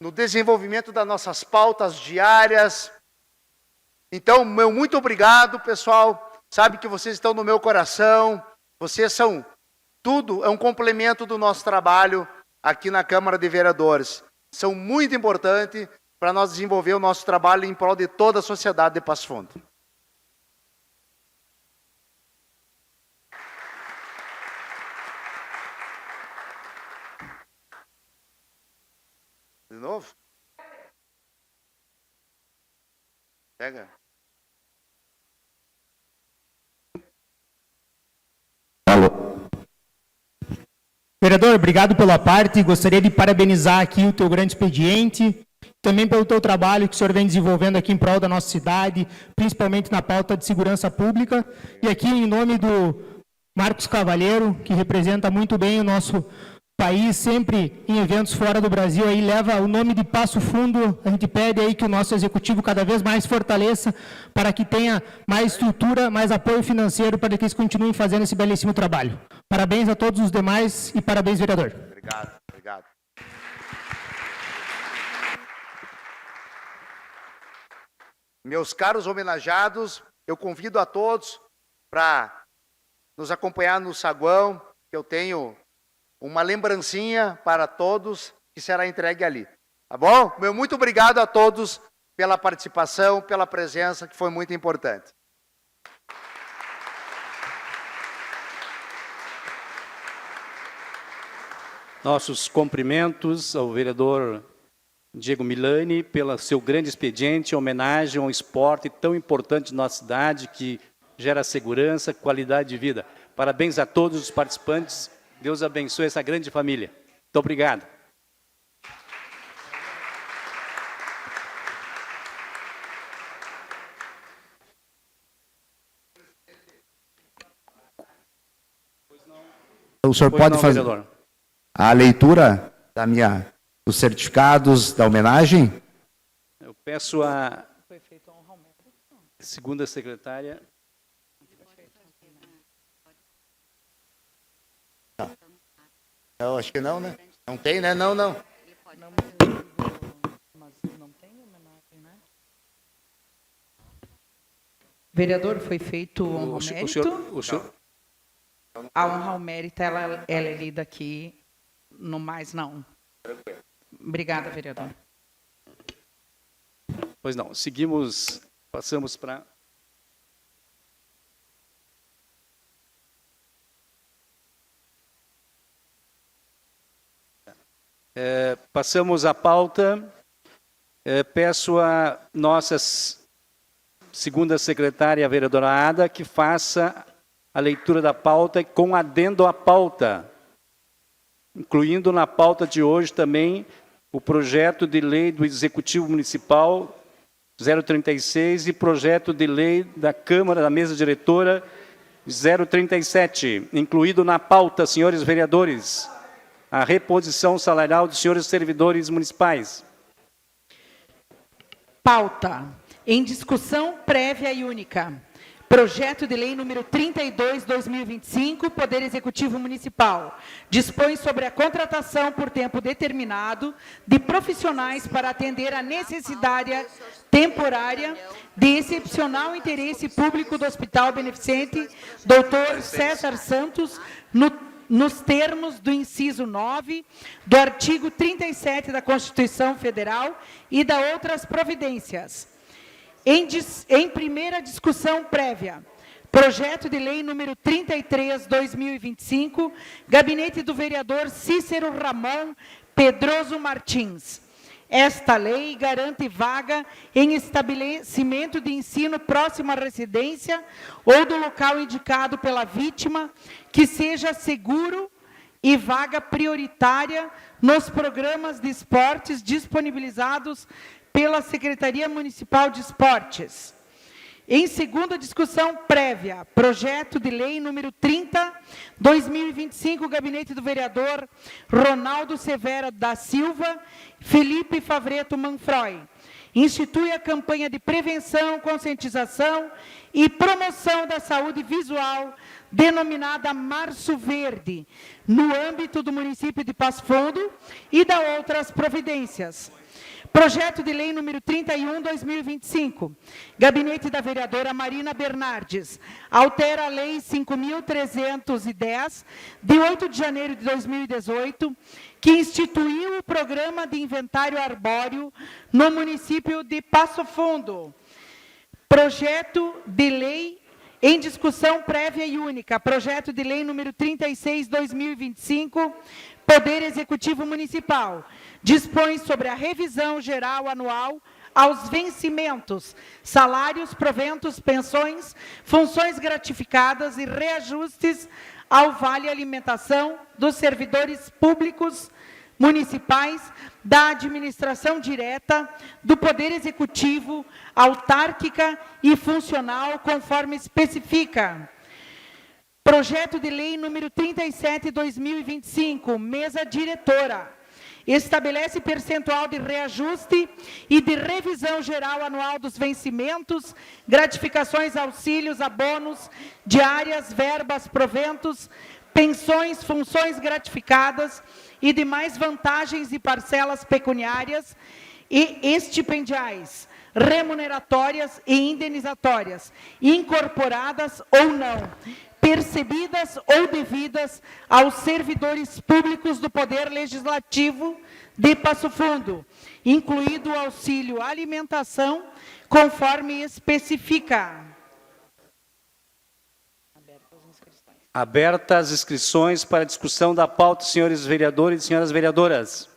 no desenvolvimento das nossas pautas diárias. Então, meu muito obrigado, pessoal. Sabe que vocês estão no meu coração. Vocês são tudo, é um complemento do nosso trabalho aqui na Câmara de Vereadores. São muito importantes para nós desenvolver o nosso trabalho em prol de toda a sociedade de Passo Fundo. De novo? Pega. Vereador, obrigado pela parte. Gostaria de parabenizar aqui o teu grande expediente, também pelo teu trabalho que o senhor vem desenvolvendo aqui em prol da nossa cidade, principalmente na pauta de segurança pública. E aqui, em nome do Marcos Cavalheiro, que representa muito bem o nosso país, sempre em eventos fora do Brasil, aí leva o nome de Passo Fundo. A gente pede aí que o nosso executivo cada vez mais fortaleça para que tenha mais estrutura, mais apoio financeiro para que eles continuem fazendo esse belíssimo trabalho. Parabéns a todos os demais e parabéns, vereador. Obrigado. Meus caros homenageados, eu convido a todos para nos acompanhar no saguão, que eu tenho uma lembrancinha para todos que será entregue ali. Tá bom? Meu muito obrigado a todos pela participação, pela presença, que foi muito importante. Nossos cumprimentos ao vereador Diego Milani pelo seu grande expediente, em homenagem a um esporte tão importante na nossa cidade, que gera segurança, qualidade de vida. Parabéns a todos os participantes. Deus abençoe essa grande família. Muito obrigado. O senhor pode fazer a leitura dos certificados da homenagem? Eu peço a segunda secretária. Não, acho que não, né? Não tem, né? Não. Vereador, foi feito honra ao mérito. A honra ao mérito, ela é lida aqui, no mais não. Obrigada, vereador. Pois não, passamos para... Passamos a pauta. Peço a nossas segunda secretária, a vereadora Ada, que faça a leitura da pauta com adendo à pauta, incluindo na pauta de hoje também o projeto de lei do Executivo Municipal 036 e projeto de lei da Câmara, da Mesa Diretora 037, incluído na pauta, senhores vereadores, a reposição salarial dos senhores servidores municipais. Pauta. Em discussão prévia e única. Projeto de lei número 32/2025, Poder Executivo Municipal, dispõe sobre a contratação por tempo determinado de profissionais para atender a necessidade temporária de excepcional interesse público do Hospital Beneficente Dr. César Santos, nos termos do inciso 9 do artigo 37 da Constituição Federal e da outras providências. Em primeira discussão prévia, projeto de lei número 33/2025, gabinete do vereador Cícero Ramon Pedroso Martins. Esta lei garante vaga em estabelecimento de ensino próximo à residência ou do local indicado pela vítima, que seja seguro, e vaga prioritária nos programas de esportes disponibilizados pela Secretaria Municipal de Esportes. Em segunda discussão prévia, projeto de lei número 30/2025, gabinete do vereador Ronaldo Severo da Silva, Felipe Favreto Manfroy. Institui a campanha de prevenção, conscientização e promoção da saúde visual, denominada Março Verde, no âmbito do município de Passo Fundo e da outras providências. Projeto de lei número 31/2025, gabinete da vereadora Marina Bernardes, altera a lei 5.310, de 8 de janeiro de 2018, que instituiu o programa de inventário arbóreo no município de Passo Fundo. Projeto de lei em discussão prévia e única, projeto de lei número 36/2025, Poder Executivo Municipal, dispõe sobre a revisão geral anual aos vencimentos, salários, proventos, pensões, funções gratificadas e reajustes ao vale alimentação dos servidores públicos municipais, da administração direta, do Poder Executivo, autárquica e funcional, conforme especifica. Projeto de lei número 37/2025, mesa diretora, estabelece percentual de reajuste e de revisão geral anual dos vencimentos, gratificações, auxílios, abonos, diárias, verbas, proventos, pensões, funções gratificadas e demais vantagens e parcelas pecuniárias e estipendiais, remuneratórias e indenizatórias, incorporadas ou não, percebidas ou devidas aos servidores públicos do Poder Legislativo de Passo Fundo, incluído o auxílio alimentação, conforme especifica. Abertas as inscrições para discussão da pauta, senhores vereadores e senhoras vereadoras.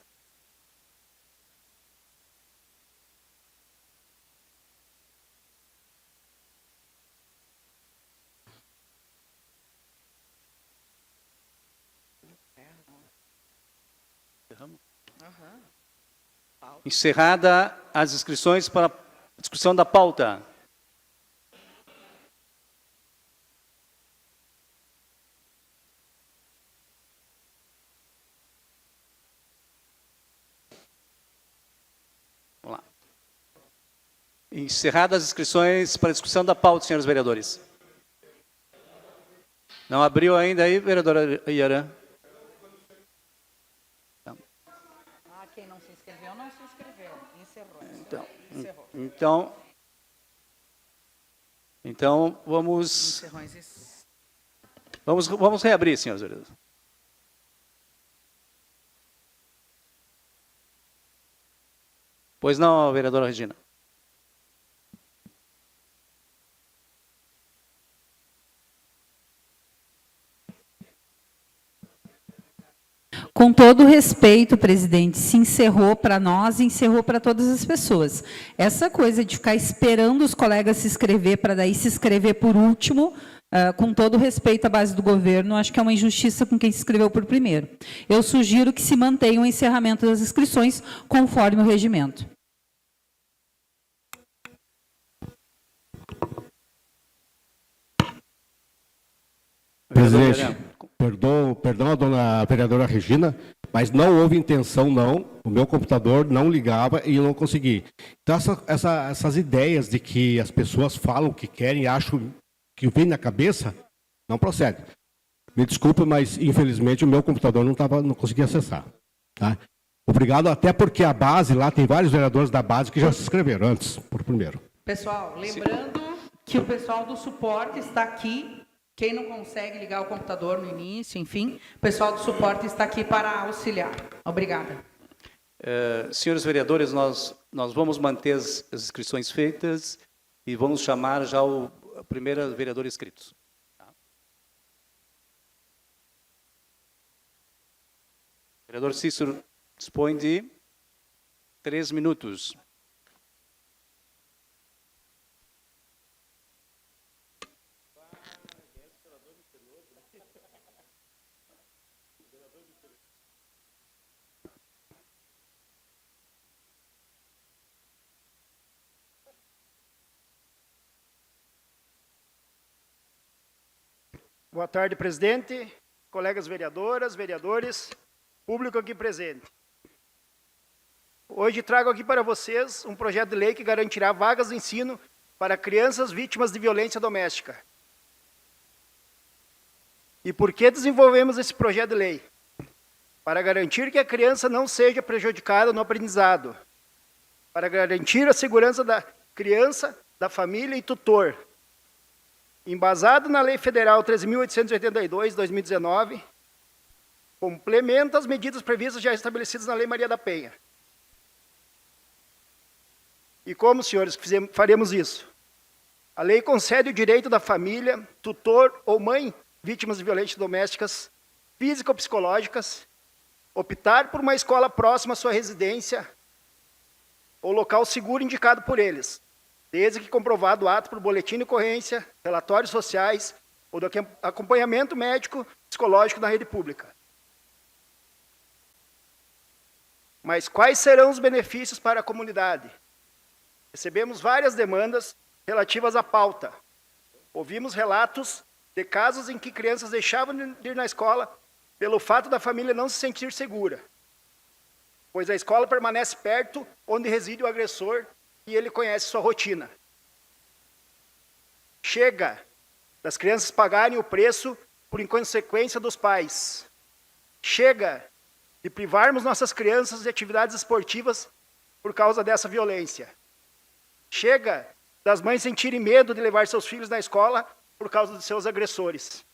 Encerrada as inscrições para a discussão da pauta. Vamos lá. Encerradas as inscrições para a discussão da pauta, senhores vereadores. Não abriu ainda aí, vereadora Iarã? Quem não se inscreveu, não se inscreveu. Encerrou. Então vamos reabrir, senhores vereadores. Pois não, vereadora Regina. Com todo respeito, presidente, se encerrou para nós e encerrou para todas as pessoas. Essa coisa de ficar esperando os colegas se inscrever para daí se inscrever por último, com todo respeito à base do governo, acho que é uma injustiça com quem se inscreveu por primeiro. Eu sugiro que se mantenha o encerramento das inscrições conforme o regimento. Presidente, perdão a dona vereadora Regina, mas não houve intenção, não. O meu computador não ligava e eu não consegui. Então, essas ideias de que as pessoas falam o que querem e acham que vem na cabeça, não procede. Me desculpe, mas infelizmente o meu computador não conseguia acessar. Tá? Obrigado, até porque a base lá, tem vários vereadores da base que já se inscreveram antes, por primeiro. Pessoal, lembrando que o pessoal do suporte está aqui. Quem não consegue ligar o computador no início, enfim, o pessoal do suporte está aqui para auxiliar. Obrigada. Senhores vereadores, nós vamos manter as inscrições feitas e vamos chamar já o primeiro vereador inscrito. Vereador Cícero dispõe de 3 minutos. Boa tarde, presidente, colegas vereadoras, vereadores, público aqui presente. Hoje trago aqui para vocês um projeto de lei que garantirá vagas de ensino para crianças vítimas de violência doméstica. E por que desenvolvemos esse projeto de lei? Para garantir que a criança não seja prejudicada no aprendizado, para garantir a segurança da criança, da família e tutor. Embasado na Lei Federal 13.882, 2019, complementa as medidas previstas já estabelecidas na Lei Maria da Penha. E como, senhores, faremos isso? A lei concede o direito da família, tutor ou mãe vítimas de violências domésticas, físicas ou psicológicas, optar por uma escola próxima à sua residência ou local seguro indicado por eles, desde que comprovado o ato por boletim de ocorrência, relatórios sociais ou do acompanhamento médico psicológico na rede pública. Mas quais serão os benefícios para a comunidade? Recebemos várias demandas relativas à pauta. Ouvimos relatos de casos em que crianças deixavam de ir na escola pelo fato da família não se sentir segura, pois a escola permanece perto onde reside o agressor e ele conhece sua rotina. Chega das crianças pagarem o preço por inconsequência dos pais. Chega de privarmos nossas crianças de atividades esportivas por causa dessa violência. Chega das mães sentirem medo de levar seus filhos na escola por causa de seus agressores.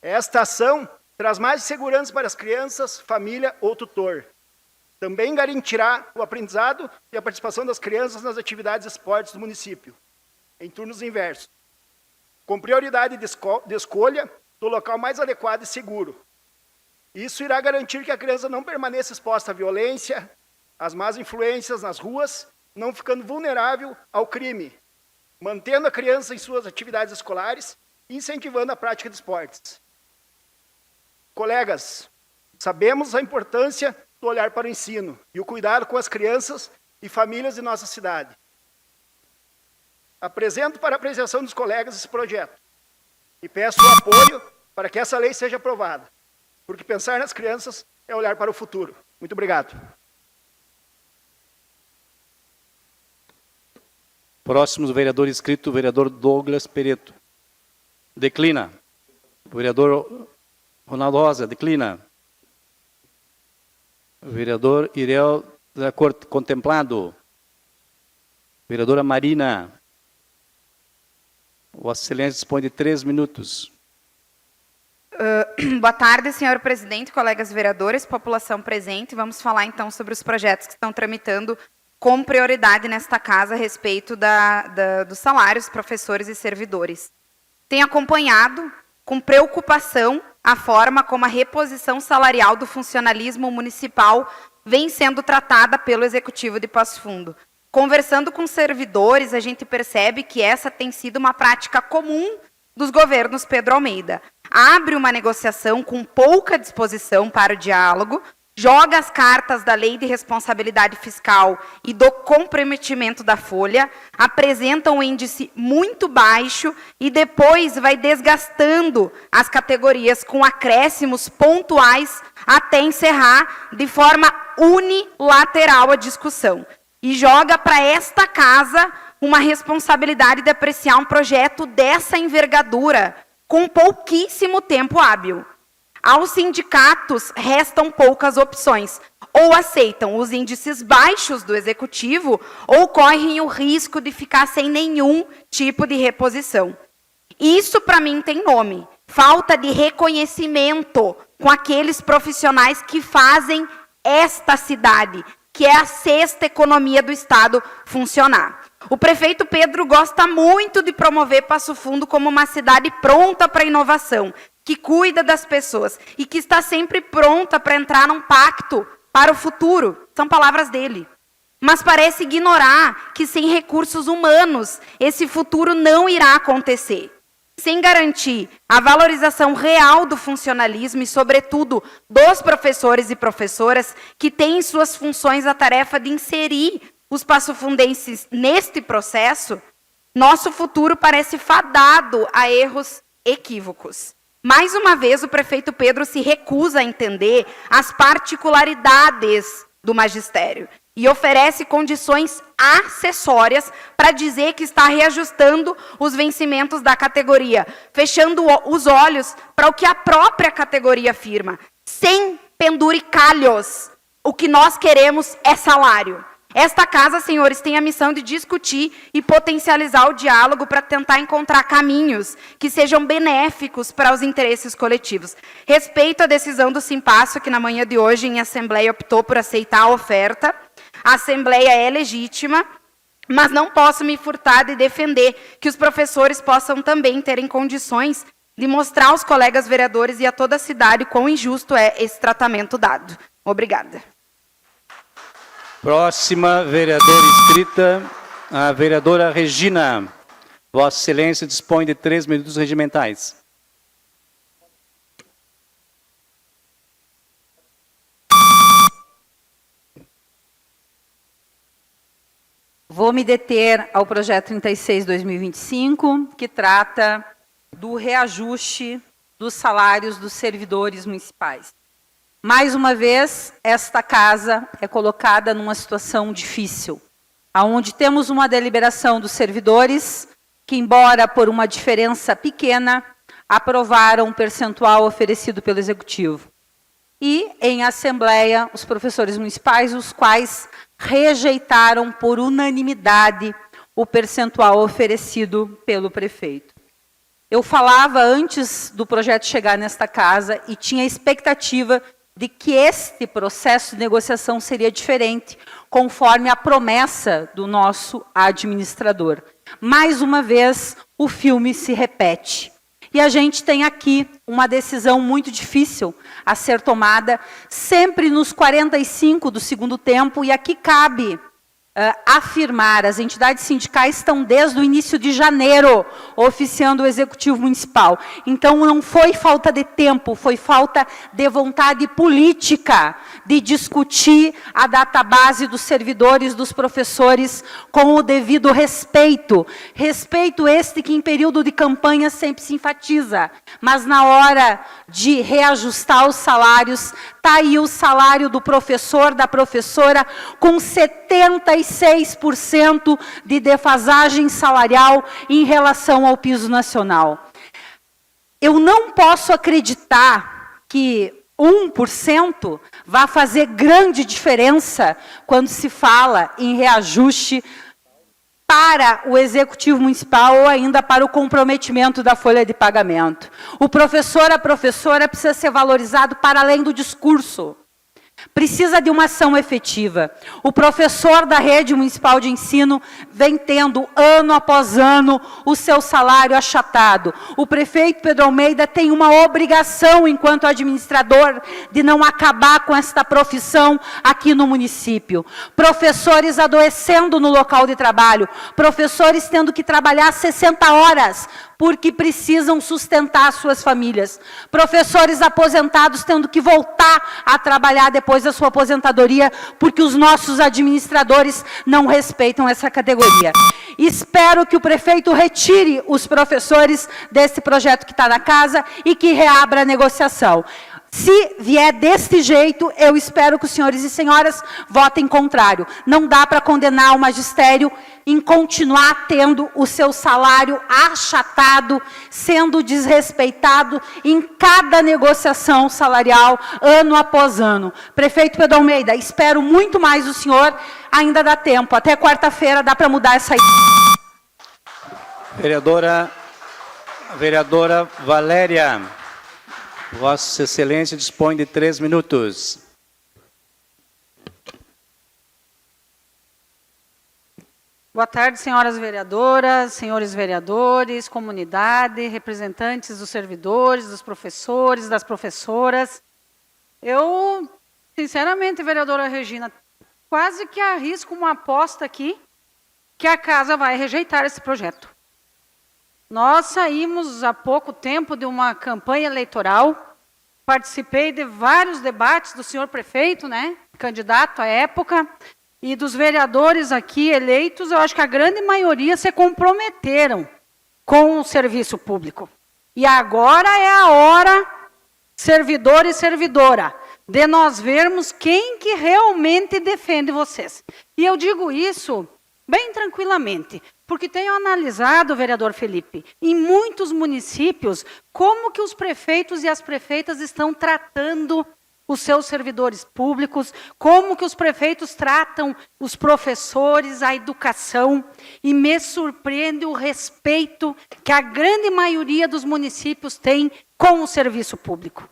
Esta ação traz mais segurança para as crianças, família ou tutor. Também garantirá o aprendizado e a participação das crianças nas atividades de esportes do município, em turnos inversos, com prioridade de escolha do local mais adequado e seguro. Isso irá garantir que a criança não permaneça exposta à violência, às más influências nas ruas, não ficando vulnerável ao crime, mantendo a criança em suas atividades escolares e incentivando a prática de esportes. Colegas, sabemos a importância do olhar para o ensino e o cuidado com as crianças e famílias de nossa cidade. Apresento para a apreciação dos colegas esse projeto e peço o apoio para que essa lei seja aprovada, porque pensar nas crianças é olhar para o futuro. Muito obrigado. Próximo vereador inscrito, o vereador Douglas Pereto. Declina. O vereador Ronaldo Rosa, declina. O vereador Irel da Corte, contemplado. Vereadora Marina. Vossa Excelência dispõe de 3 minutos. Boa tarde, senhor presidente, colegas vereadores, população presente. Vamos falar, então, sobre os projetos que estão tramitando com prioridade nesta casa a respeito dos salários, professores e servidores. Tenho acompanhado com preocupação a forma como a reposição salarial do funcionalismo municipal vem sendo tratada pelo Executivo de Passo Fundo. Conversando com servidores, a gente percebe que essa tem sido uma prática comum dos governos Pedro Almeida. Abre uma negociação com pouca disposição para o diálogo, joga as cartas da Lei de Responsabilidade Fiscal e do comprometimento da folha, apresenta um índice muito baixo e depois vai desgastando as categorias com acréscimos pontuais até encerrar de forma unilateral a discussão. E joga para esta casa uma responsabilidade de apreciar um projeto dessa envergadura com pouquíssimo tempo hábil. Aos sindicatos restam poucas opções. Ou aceitam os índices baixos do Executivo, ou correm o risco de ficar sem nenhum tipo de reposição. Isso, para mim, tem nome. Falta de reconhecimento com aqueles profissionais que fazem esta cidade, que é a sexta economia do Estado, funcionar. O prefeito Pedro gosta muito de promover Passo Fundo como uma cidade pronta para a inovação, que cuida das pessoas e que está sempre pronta para entrar num pacto para o futuro. São palavras dele. Mas parece ignorar que sem recursos humanos esse futuro não irá acontecer. Sem garantir a valorização real do funcionalismo e, sobretudo, dos professores e professoras que têm em suas funções a tarefa de inserir os passofundenses neste processo, nosso futuro parece fadado a erros equívocos. Mais uma vez, o prefeito Pedro se recusa a entender as particularidades do magistério e oferece condições acessórias para dizer que está reajustando os vencimentos da categoria, fechando os olhos para o que a própria categoria afirma. Sem penduricalhos, o que nós queremos é salário. Esta casa, senhores, tem a missão de discutir e potencializar o diálogo para tentar encontrar caminhos que sejam benéficos para os interesses coletivos. Respeito a decisão do Simpasso, que na manhã de hoje, em assembleia, optou por aceitar a oferta. A assembleia é legítima, mas não posso me furtar de defender que os professores possam também terem condições de mostrar aos colegas vereadores e a toda a cidade quão injusto é esse tratamento dado. Obrigada. Próxima vereadora inscrita, a vereadora Regina. Vossa Excelência dispõe de 3 minutos regimentais. Vou me deter ao projeto 36/2025, que trata do reajuste dos salários dos servidores municipais. Mais uma vez, esta casa é colocada numa situação difícil, onde temos uma deliberação dos servidores que, embora por uma diferença pequena, aprovaram um percentual oferecido pelo Executivo. E, em assembleia, os professores municipais, os quais rejeitaram por unanimidade o percentual oferecido pelo prefeito. Eu falava antes do projeto chegar nesta casa e tinha a expectativa de que este processo de negociação seria diferente, conforme a promessa do nosso administrador. Mais uma vez, o filme se repete. E a gente tem aqui uma decisão muito difícil a ser tomada, sempre nos 45 do segundo tempo, e aqui cabe afirmar, as entidades sindicais estão desde o início de janeiro oficiando o Executivo Municipal. Então, não foi falta de tempo, foi falta de vontade política de discutir a database dos servidores, dos professores, com o devido respeito. Respeito este que, em período de campanha, sempre se enfatiza. Mas, na hora de reajustar os salários, está aí o salário do professor, da professora, com 76% de defasagem salarial em relação ao piso nacional. Eu não posso acreditar que 1% vai fazer grande diferença quando se fala em reajuste para o Executivo Municipal ou ainda para o comprometimento da folha de pagamento. O professor, a professora precisa ser valorizado para além do discurso. Precisa de uma ação efetiva. O professor da rede municipal de ensino vem tendo, ano após ano, o seu salário achatado. O prefeito Pedro Almeida tem uma obrigação, enquanto administrador, de não acabar com esta profissão aqui no município. Professores adoecendo no local de trabalho, professores tendo que trabalhar 60 horas, porque precisam sustentar suas famílias. Professores aposentados tendo que voltar a trabalhar depois da sua aposentadoria, porque os nossos administradores não respeitam essa categoria. Espero que o prefeito retire os professores desse projeto que está na casa e que reabra a negociação. Se vier deste jeito, eu espero que os senhores e senhoras votem contrário. Não dá para condenar o magistério em continuar tendo o seu salário achatado, sendo desrespeitado em cada negociação salarial, ano após ano. Prefeito Pedro Almeida, espero muito mais do senhor, ainda dá tempo. Até quarta-feira dá para mudar essa ideia. Vereadora Valéria. Vossa Excelência dispõe de 3 minutos. Boa tarde, senhoras vereadoras, senhores vereadores, comunidade, representantes dos servidores, dos professores, das professoras. Eu, sinceramente, vereadora Regina, quase que arrisco uma aposta aqui que a casa vai rejeitar esse projeto. Nós saímos há pouco tempo de uma campanha eleitoral, participei de vários debates do senhor prefeito, né, candidato à época, e dos vereadores aqui eleitos, eu acho que a grande maioria se comprometeram com o serviço público. E agora é a hora, servidor e servidora, de nós vermos quem que realmente defende vocês. E eu digo isso bem tranquilamente, porque tenho analisado, vereador Felipe, em muitos municípios, como que os prefeitos e as prefeitas estão tratando os seus servidores públicos, como que os prefeitos tratam os professores, a educação, e me surpreende o respeito que a grande maioria dos municípios tem com o serviço público.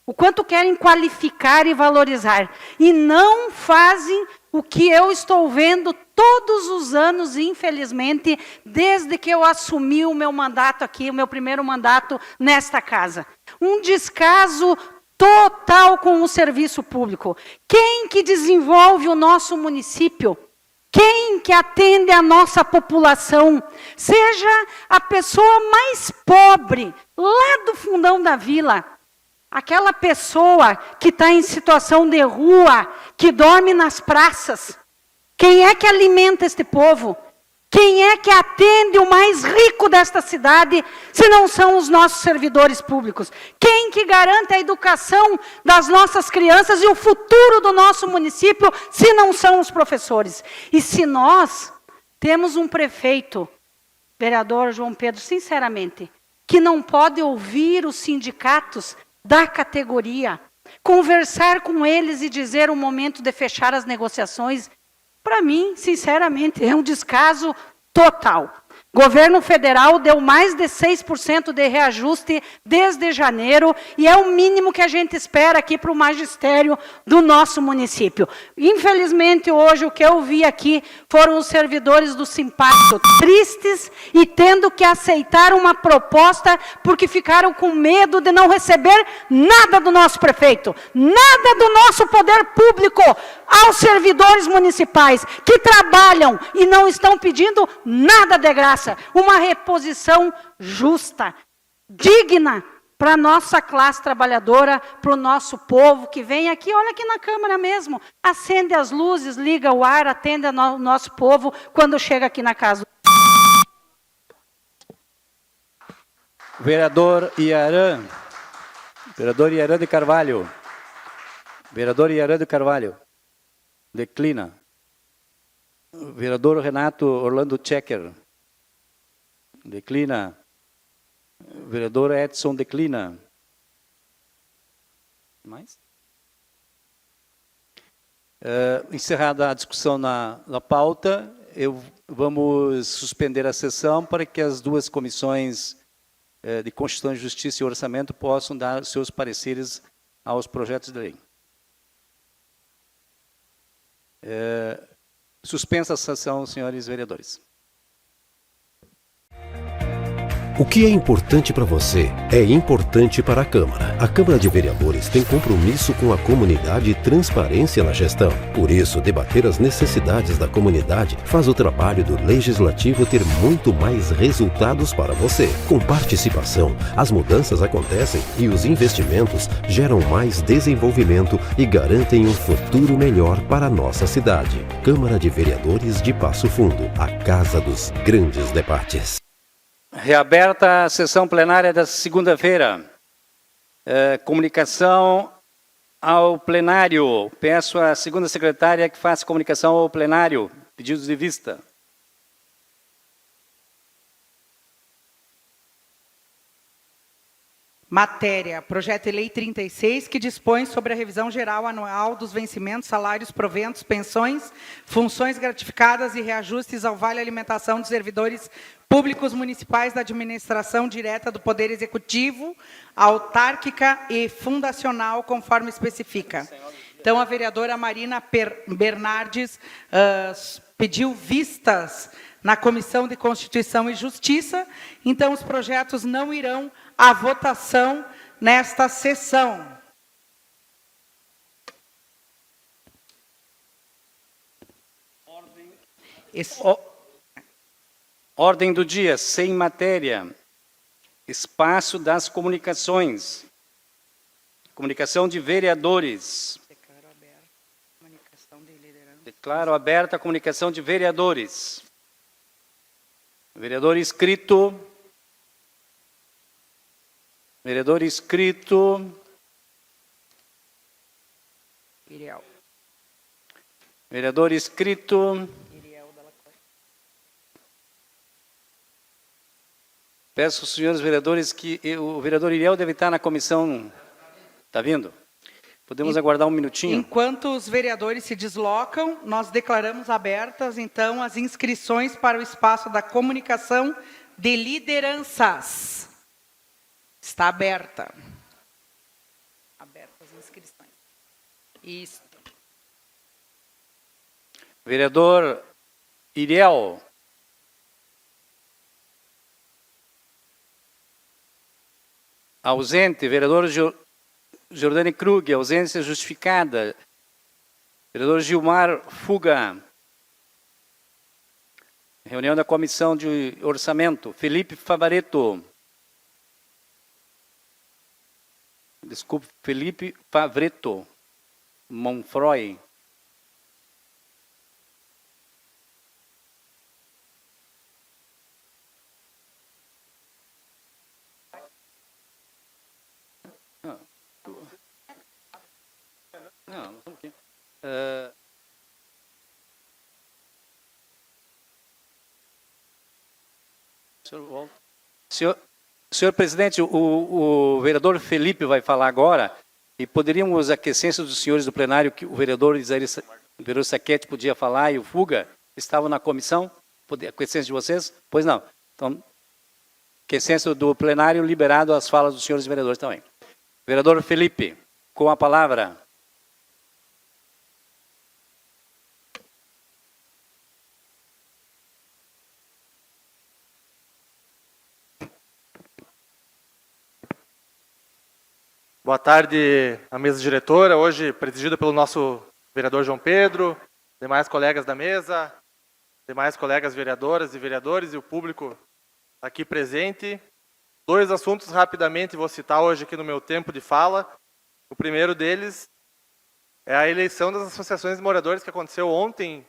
O quanto querem qualificar e valorizar, e não fazem o que eu estou vendo todos os anos, infelizmente, desde que eu assumi o meu mandato aqui, o meu primeiro mandato nesta casa. Um descaso total com o serviço público. Quem que desenvolve o nosso município? Quem que atende a nossa população? Seja a pessoa mais pobre, lá do fundão da vila, aquela pessoa que está em situação de rua, que dorme nas praças. Quem é que alimenta este povo? Quem é que atende o mais rico desta cidade, se não são os nossos servidores públicos? Quem que garante a educação das nossas crianças e o futuro do nosso município, se não são os professores? E se nós temos um prefeito, vereador João Pedro, sinceramente, que não pode ouvir os sindicatos da categoria, conversar com eles e dizer o momento de fechar as negociações, para mim, sinceramente, é um descaso total. Governo federal deu mais de 6% de reajuste desde janeiro, e é o mínimo que a gente espera aqui para o magistério do nosso município. Infelizmente, hoje, o que eu vi aqui foram os servidores do Simpacto tristes e tendo que aceitar uma proposta porque ficaram com medo de não receber nada do nosso prefeito, nada do nosso poder público aos servidores municipais que trabalham e não estão pedindo nada de graça. Uma reposição justa, digna para a nossa classe trabalhadora, para o nosso povo que vem aqui, olha aqui na Câmara mesmo, acende as luzes, liga o ar, atende o nosso povo quando chega aqui na casa. Vereador Iarã de Carvalho. Vereador Iarã de Carvalho. Declina. Vereador Renato Orlando Checker. Declina. Vereador Edson declina. Mais? Encerrada a discussão na pauta, vamos suspender a sessão para que as duas comissões de Constituição, Justiça e Orçamento possam dar seus pareceres aos projetos de lei. Suspensa a sessão, senhores vereadores. O que é importante para você é importante para a Câmara. A Câmara de Vereadores tem compromisso com a comunidade e transparência na gestão. Por isso, debater as necessidades da comunidade faz o trabalho do Legislativo ter muito mais resultados para você. Com participação, as mudanças acontecem e os investimentos geram mais desenvolvimento e garantem um futuro melhor para a nossa cidade. Câmara de Vereadores de Passo Fundo, a casa dos grandes debates. Reaberta a sessão plenária da segunda-feira. Comunicação ao plenário. Peço à segunda secretária que faça comunicação ao plenário. Pedidos de vista. Matéria, projeto de lei 36, que dispõe sobre a revisão geral anual dos vencimentos, salários, proventos, pensões, funções gratificadas e reajustes ao vale alimentação dos servidores públicos municipais da administração direta do Poder Executivo, autárquica e fundacional, conforme especifica. Então, a vereadora Marina Bernardes pediu vistas na Comissão de Constituição e Justiça, então os projetos não irão à votação nesta sessão. Ordem do dia, sem matéria. Espaço das comunicações. Comunicação de vereadores. Declaro aberta a comunicação de vereadores. Vereador inscrito. Vereador inscrito. Iriel. Vereador inscrito. Peço aos senhores vereadores que o vereador Iriel deve estar na comissão. Está vindo? Podemos aguardar um minutinho? Enquanto os vereadores se deslocam, nós declaramos abertas, então, as inscrições para o espaço da comunicação de lideranças. Está aberta. Abertas as inscrições. Isso. Vereador Iriel. Ausente. Vereador Jordane Krug, ausência justificada. Vereador Gilmar Fuga. Reunião da Comissão de Orçamento. Felipe Favaretto. Desculpe, Felipe Favretto. Monfroy. Não, estamos aqui. Senhor presidente, o vereador Felipe vai falar agora, e poderíamos, a aquiescência dos senhores do plenário, que o vereador Saquete podia falar e o Fuga estavam na comissão, a aquiescência de vocês? Pois não. Então, aquiescência do plenário, liberado as falas dos senhores vereadores também. Vereador Felipe, com a palavra. Boa tarde à mesa diretora, hoje presidida pelo nosso vereador João Pedro, demais colegas da mesa, demais colegas vereadoras e vereadores e o público aqui presente. Dois assuntos rapidamente vou citar hoje aqui no meu tempo de fala. O primeiro deles é a eleição das associações de moradores que aconteceu ontem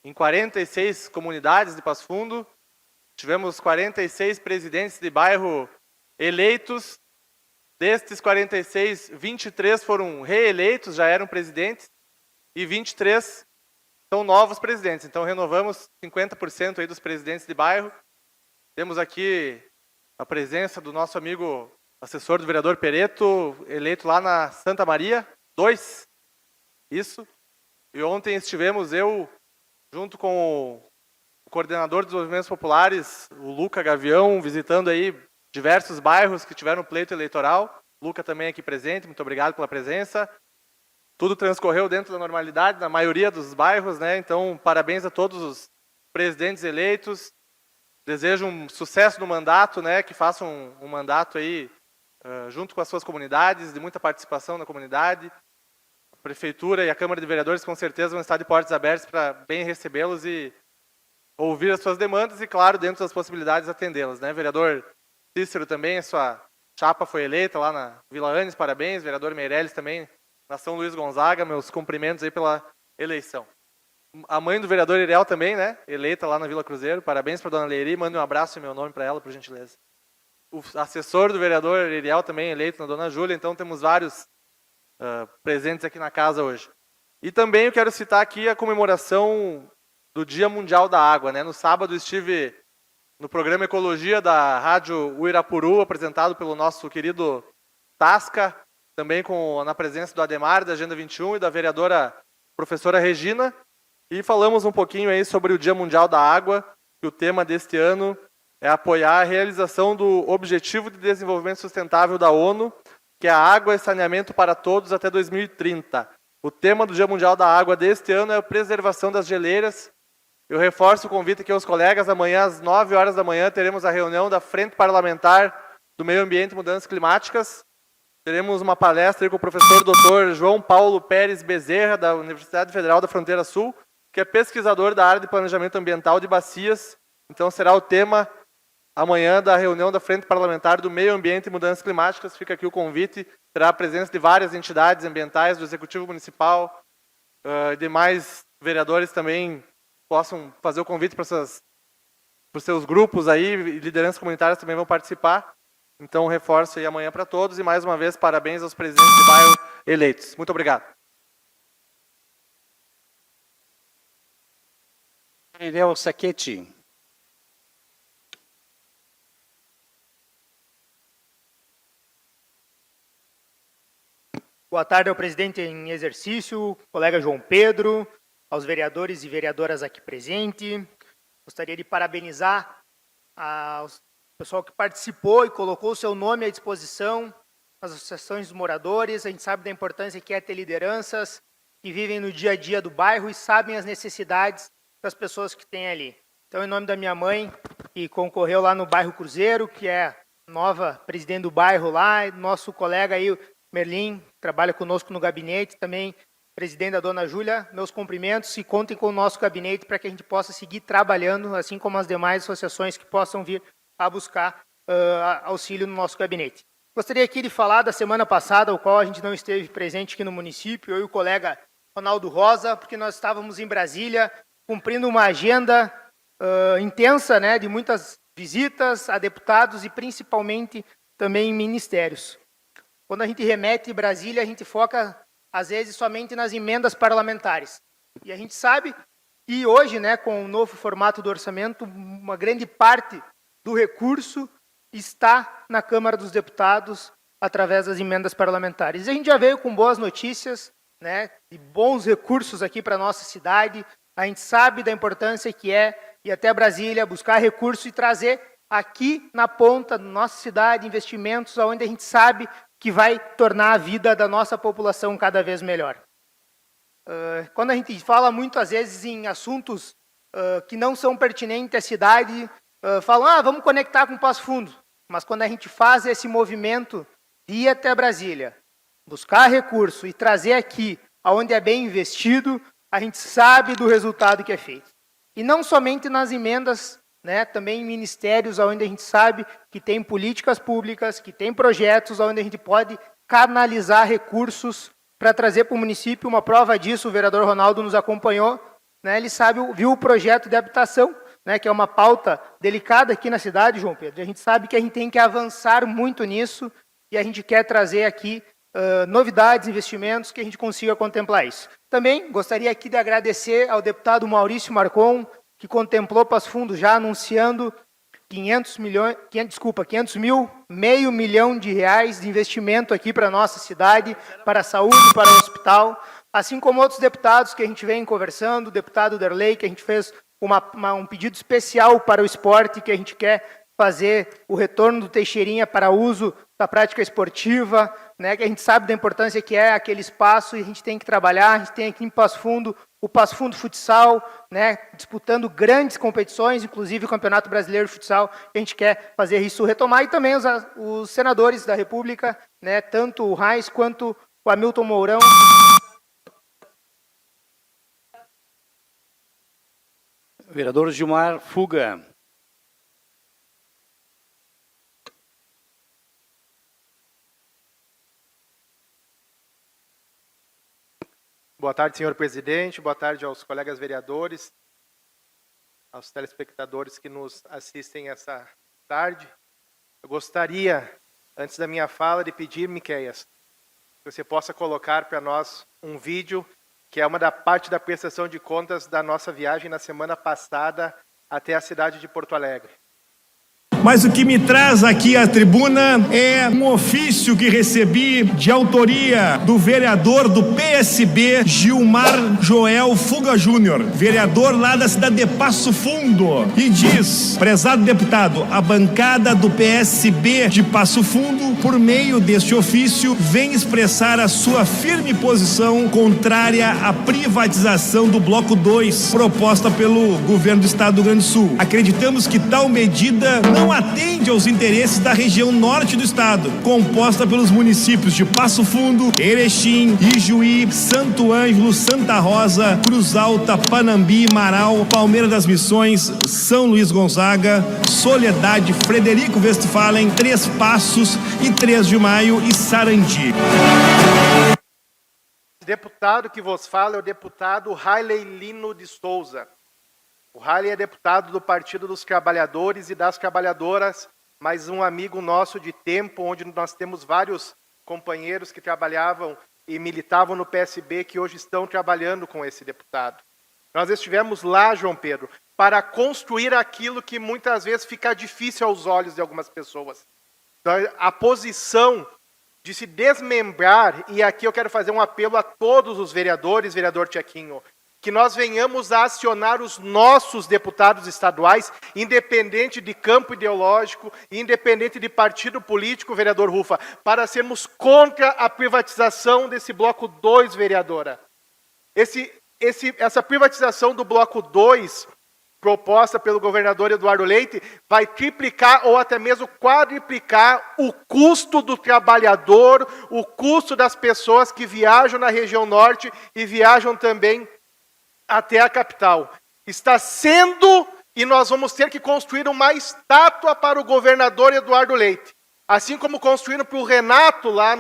em 46 comunidades de Passo Fundo. Tivemos 46 presidentes de bairro eleitos. Destes 46, 23 foram reeleitos, já eram presidentes, e 23 são novos presidentes. Então, renovamos 50% aí dos presidentes de bairro. Temos aqui a presença do nosso amigo assessor do vereador Pereto, eleito lá na Santa Maria, 2. Isso. E ontem estivemos eu, junto com o coordenador dos movimentos populares, o Luca Gavião, visitando aí diversos bairros que tiveram pleito eleitoral. Luca também aqui presente, muito obrigado pela presença. tudo transcorreu dentro da normalidade, na maioria dos bairros, né? Então, parabéns a todos os presidentes eleitos. Desejo um sucesso no mandato, né? Que façam um mandato aí junto com as suas comunidades, de muita participação na comunidade. A Prefeitura e a Câmara de Vereadores com certeza vão estar de portas abertas para bem recebê-los e ouvir as suas demandas e, claro, dentro das possibilidades, atendê-las, né? Vereador Cícero também, a sua chapa foi eleita lá na Vila Anes, parabéns. Vereador Meirelles também, na São Luís Gonzaga, meus cumprimentos aí pela eleição. A mãe do vereador Iriel também, né? Eleita lá na Vila Cruzeiro. Parabéns para a dona Leiri. Mande um abraço em meu nome para ela, por gentileza. O assessor do vereador Iriel também eleito na dona Júlia. Então temos vários presentes aqui na casa hoje. E também eu quero citar aqui a comemoração do Dia Mundial da Água, né? No sábado estive no programa Ecologia da Rádio Uirapuru, apresentado pelo nosso querido Tasca, também na presença do Ademar, da Agenda 21, e da vereadora professora Regina. E falamos um pouquinho aí sobre o Dia Mundial da Água, que o tema deste ano é apoiar a realização do Objetivo de Desenvolvimento Sustentável da ONU, que é a água e saneamento para todos até 2030. O tema do Dia Mundial da Água deste ano é a preservação das geleiras. Eu reforço o convite aqui aos colegas, amanhã às 9 horas da manhã teremos a reunião da Frente Parlamentar do Meio Ambiente e Mudanças Climáticas. Teremos uma palestra aí com o professor Dr. João Paulo Pérez Bezerra, da Universidade Federal da Fronteira Sul, que é pesquisador da área de planejamento ambiental de bacias. Então será o tema amanhã da reunião da Frente Parlamentar do Meio Ambiente e Mudanças Climáticas. Fica aqui o convite, terá a presença de várias entidades ambientais, do Executivo Municipal, e demais vereadores também possam fazer o convite para os seus grupos aí, e lideranças comunitárias também vão participar. Então reforço aí amanhã para todos e mais uma vez parabéns aos presidentes de bairro eleitos. Muito obrigado. Iriel Sacchetti. Boa tarde ao presidente em exercício, colega João Pedro, aos vereadores e vereadoras aqui presentes. Gostaria de parabenizar o pessoal que participou e colocou o seu nome à disposição nas associações dos moradores. A gente sabe da importância que é ter lideranças que vivem no dia a dia do bairro e sabem as necessidades das pessoas que tem ali. Então, em nome da minha mãe, que concorreu lá no bairro Cruzeiro, que é nova presidente do bairro lá, nosso colega aí, Merlin, trabalha conosco no gabinete, também presidente da dona Júlia, meus cumprimentos e contem com o nosso gabinete para que a gente possa seguir trabalhando, assim como as demais associações que possam vir a buscar auxílio no nosso gabinete. Gostaria aqui de falar da semana passada, o qual a gente não esteve presente aqui no município, eu e o colega Ronaldo Rosa, porque nós estávamos em Brasília, cumprindo uma agenda intensa, né, de muitas visitas a deputados e principalmente também em ministérios. Quando a gente remete Brasília, a gente foca, às vezes, somente nas emendas parlamentares. E a gente sabe que hoje, né, com o novo formato do orçamento, uma grande parte do recurso está na Câmara dos Deputados através das emendas parlamentares. E a gente já veio com boas notícias, né, de bons recursos aqui para a nossa cidade. A gente sabe da importância que é ir até Brasília, buscar recursos e trazer aqui na ponta da nossa cidade investimentos onde a gente sabe que vai tornar a vida da nossa população cada vez melhor. Quando a gente fala muito, às vezes, em assuntos que não são pertinentes à cidade, falam, vamos conectar com Passo Fundo. Mas quando a gente faz esse movimento de ir até Brasília, buscar recurso e trazer aqui, onde é bem investido, a gente sabe do resultado que é feito. E não somente nas emendas, né, também em ministérios onde a gente sabe que tem políticas públicas, que tem projetos onde a gente pode canalizar recursos para trazer para o município. Uma prova disso, o vereador Ronaldo nos acompanhou, né, ele viu o projeto de habitação, né, que é uma pauta delicada aqui na cidade, João Pedro. A gente sabe que a gente tem que avançar muito nisso e a gente quer trazer aqui novidades, investimentos, que a gente consiga contemplar isso. Também gostaria aqui de agradecer ao deputado Maurício Marcon, que contemplou Passo Fundo já anunciando 500 mil, meio milhão de reais de investimento aqui para a nossa cidade, para a saúde, para o hospital, assim como outros deputados que a gente vem conversando, o deputado Derlei, que a gente fez um pedido especial para o esporte, que a gente quer fazer o retorno do Teixeirinha para uso da prática esportiva, né, que a gente sabe da importância que é aquele espaço e a gente tem que trabalhar. A gente tem aqui em Passo Fundo o Passo Fundo Futsal, né, disputando grandes competições, inclusive o Campeonato Brasileiro de Futsal. A gente quer fazer isso retomar, e também os senadores da República, né, tanto o Reis quanto o Hamilton Mourão. Vereador Gilmar Fuga. Boa tarde, senhor presidente. Boa tarde aos colegas vereadores, aos telespectadores que nos assistem essa tarde. Eu gostaria, antes da minha fala, de pedir, Miqueias, que você possa colocar para nós um vídeo que é uma parte da prestação de contas da nossa viagem na semana passada até a cidade de Porto Alegre. Mas o que me traz aqui à tribuna é um ofício que recebi de autoria do vereador do PSB, Gilmar Joel Fuga Júnior, vereador lá da cidade de Passo Fundo, e diz: prezado deputado, a bancada do PSB de Passo Fundo, por meio deste ofício, vem expressar a sua firme posição contrária à privatização do Bloco 2, proposta pelo governo do Estado do Rio Grande do Sul. Acreditamos que tal medida não atende aos interesses da região norte do estado, composta pelos municípios de Passo Fundo, Erechim, Ijuí, Santo Ângelo, Santa Rosa, Cruz Alta, Panambi, Marau, Palmeira das Missões, São Luís Gonzaga, Soledade, Frederico Westphalen, Três Passos e 3 de Maio e Sarandi. O deputado que vos fala é o deputado Railey Lino de Souza. O Railey é deputado do Partido dos Trabalhadores e das Trabalhadoras, mas um amigo nosso de tempo, onde nós temos vários companheiros que trabalhavam e militavam no PSB, que hoje estão trabalhando com esse deputado. Nós estivemos lá, João Pedro, para construir aquilo que muitas vezes fica difícil aos olhos de algumas pessoas. A posição de se desmembrar, e aqui eu quero fazer um apelo a todos os vereadores, vereador Tiaquinho, que nós venhamos a acionar os nossos deputados estaduais, independente de campo ideológico, independente de partido político, vereador Rufa, para sermos contra a privatização desse Bloco 2, vereadora. Essa privatização do Bloco 2, proposta pelo governador Eduardo Leite, vai triplicar ou até mesmo quadriplicar o custo do trabalhador, o custo das pessoas que viajam na região norte e viajam também até a capital. Está sendo, e nós vamos ter que construir uma estátua para o governador Eduardo Leite. Assim como construíram para o Renato lá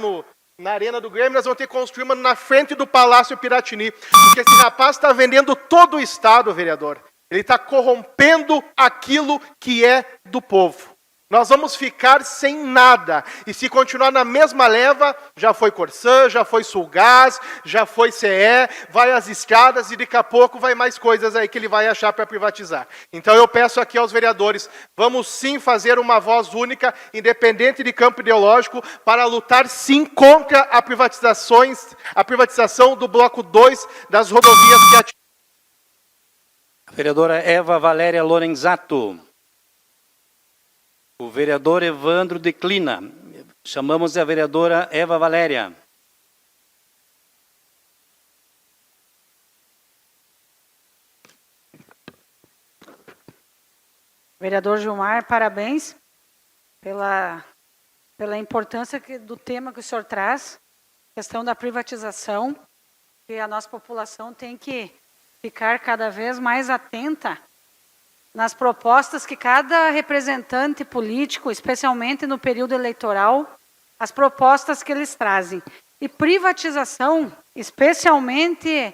na Arena do Grêmio, nós vamos ter que construir uma na frente do Palácio Piratini. Porque esse rapaz está vendendo todo o Estado, vereador. Ele está corrompendo aquilo que é do povo. Nós vamos ficar sem nada. E se continuar na mesma leva, já foi Corsã, já foi Sulgás, já foi CE, vai às estradas e daqui a pouco vai mais coisas aí que ele vai achar para privatizar. Então eu peço aqui aos vereadores, vamos sim fazer uma voz única, independente de campo ideológico, para lutar sim contra a privatização do Bloco 2 das rodovias que atingem. Vereadora Eva Valéria Lorenzato. O vereador Evandro declina. Chamamos a vereadora Eva Valéria. Vereador Gilmar, parabéns pela importância do tema que o senhor traz, questão da privatização, que a nossa população tem que ficar cada vez mais atenta nas propostas que cada representante político, especialmente no período eleitoral, as propostas que eles trazem. E privatização, especialmente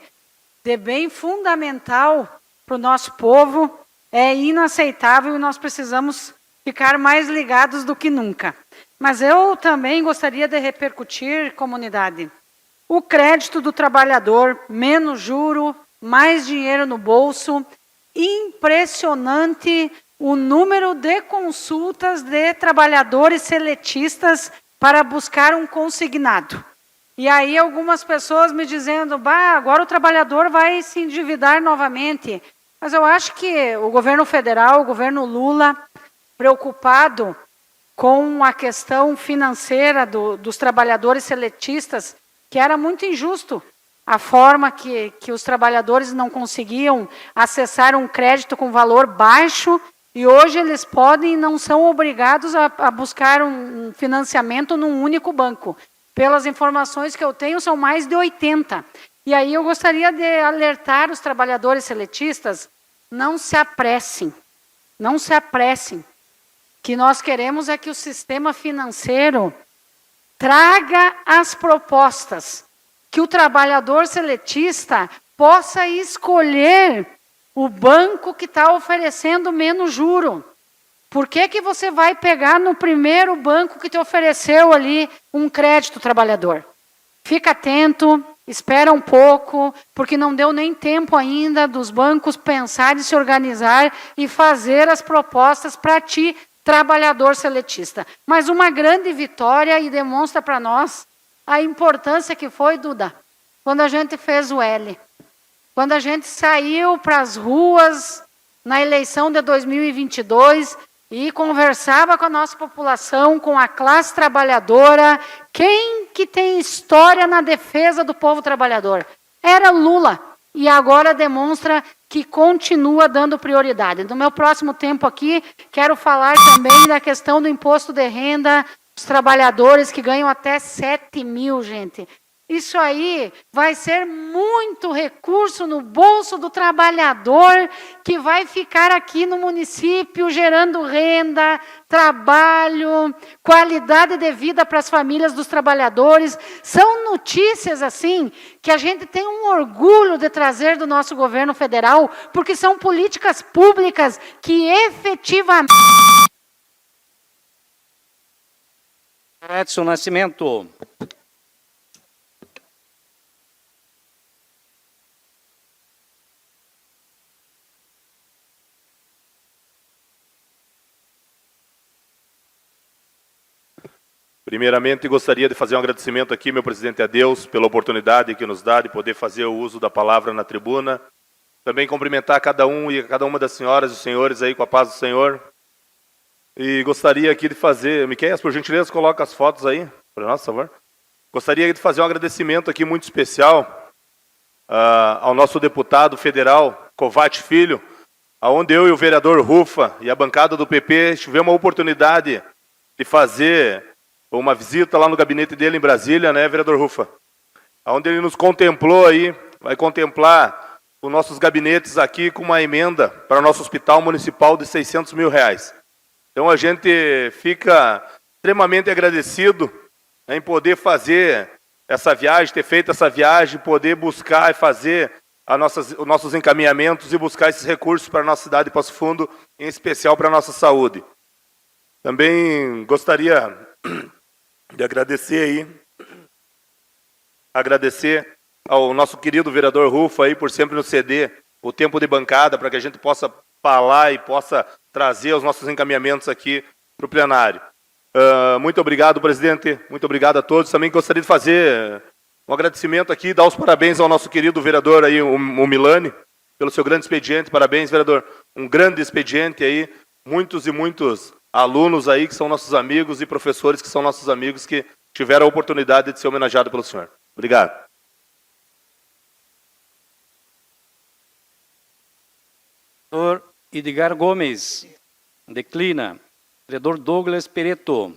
de bem fundamental para o nosso povo, é inaceitável e nós precisamos ficar mais ligados do que nunca. Mas eu também gostaria de repercutir, comunidade, o crédito do trabalhador, menos juro, mais dinheiro no bolso. Impressionante o número de consultas de trabalhadores seletistas para buscar um consignado. E aí algumas pessoas me dizendo, agora o trabalhador vai se endividar novamente. Mas eu acho que o governo federal, o governo Lula, preocupado com a questão financeira dos trabalhadores seletistas, que era muito injusto a forma que os trabalhadores não conseguiam acessar um crédito com valor baixo, e hoje eles podem e não são obrigados a buscar um financiamento num único banco. Pelas informações que eu tenho, são mais de 80. E aí eu gostaria de alertar os trabalhadores seletistas, não se apressem, não se apressem. O que nós queremos é que o sistema financeiro traga as propostas, que o trabalhador seletista possa escolher o banco que está oferecendo menos juro. Por que você vai pegar no primeiro banco que te ofereceu ali um crédito, trabalhador? Fica atento, espera um pouco, porque não deu nem tempo ainda dos bancos pensarem, se organizar e fazer as propostas para ti, trabalhador seletista. Mas uma grande vitória, e demonstra para nós a importância que foi, Duda, quando a gente fez o L. Quando a gente saiu para as ruas na eleição de 2022 e conversava com a nossa população, com a classe trabalhadora, quem que tem história na defesa do povo trabalhador? Era Lula. E agora demonstra que continua dando prioridade. No meu próximo tempo aqui, quero falar também da questão do imposto de renda dos trabalhadores que ganham até 7 mil, gente. Isso aí vai ser muito recurso no bolso do trabalhador que vai ficar aqui no município gerando renda, trabalho, qualidade de vida para as famílias dos trabalhadores. São notícias assim que a gente tem um orgulho de trazer do nosso governo federal, porque são políticas públicas que efetivamente... Edson Nascimento. Primeiramente, gostaria de fazer um agradecimento aqui, meu presidente, a Deus, pela oportunidade que nos dá de poder fazer o uso da palavra na tribuna. Também cumprimentar cada um e cada uma das senhoras e senhores aí com a paz do Senhor. E gostaria aqui de fazer... Miqueias, por gentileza, coloca as fotos aí, por nosso favor. Gostaria de fazer um agradecimento aqui muito especial ao nosso deputado federal, Covatti Filho, onde eu e o vereador Rufa e a bancada do PP tivemos a oportunidade de fazer uma visita lá no gabinete dele em Brasília, né, vereador Rufa? Onde ele nos contemplou aí, vai contemplar os nossos gabinetes aqui com uma emenda para o nosso hospital municipal de R$600 mil. Então a gente fica extremamente agradecido, né, em poder fazer essa viagem, ter feito essa viagem, poder buscar e fazer os nossos encaminhamentos e buscar esses recursos para a nossa cidade de Passo Fundo, em especial para a nossa saúde. Também gostaria de agradecer ao nosso querido vereador Rufa aí por sempre nos ceder o tempo de bancada para que a gente possa falar e possa trazer os nossos encaminhamentos aqui para o plenário. Muito obrigado, presidente. Muito obrigado a todos. Também gostaria de fazer um agradecimento aqui, dar os parabéns ao nosso querido vereador aí, o Milani, pelo seu grande expediente. Parabéns, vereador. Um grande expediente aí, muitos e muitos alunos aí que são nossos amigos e professores que são nossos amigos que tiveram a oportunidade de ser homenageado pelo senhor. Obrigado. Vereador Edgar Gomes, declina. Vereador Douglas Pereto.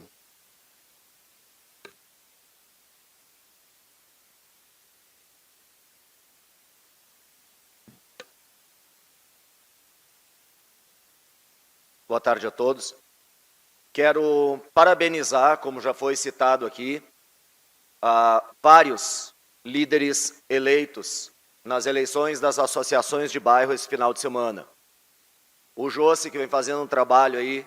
Boa tarde a todos. Quero parabenizar, como já foi citado aqui, vários líderes eleitos nas eleições das associações de bairro esse final de semana. O Jossi, que vem fazendo um trabalho aí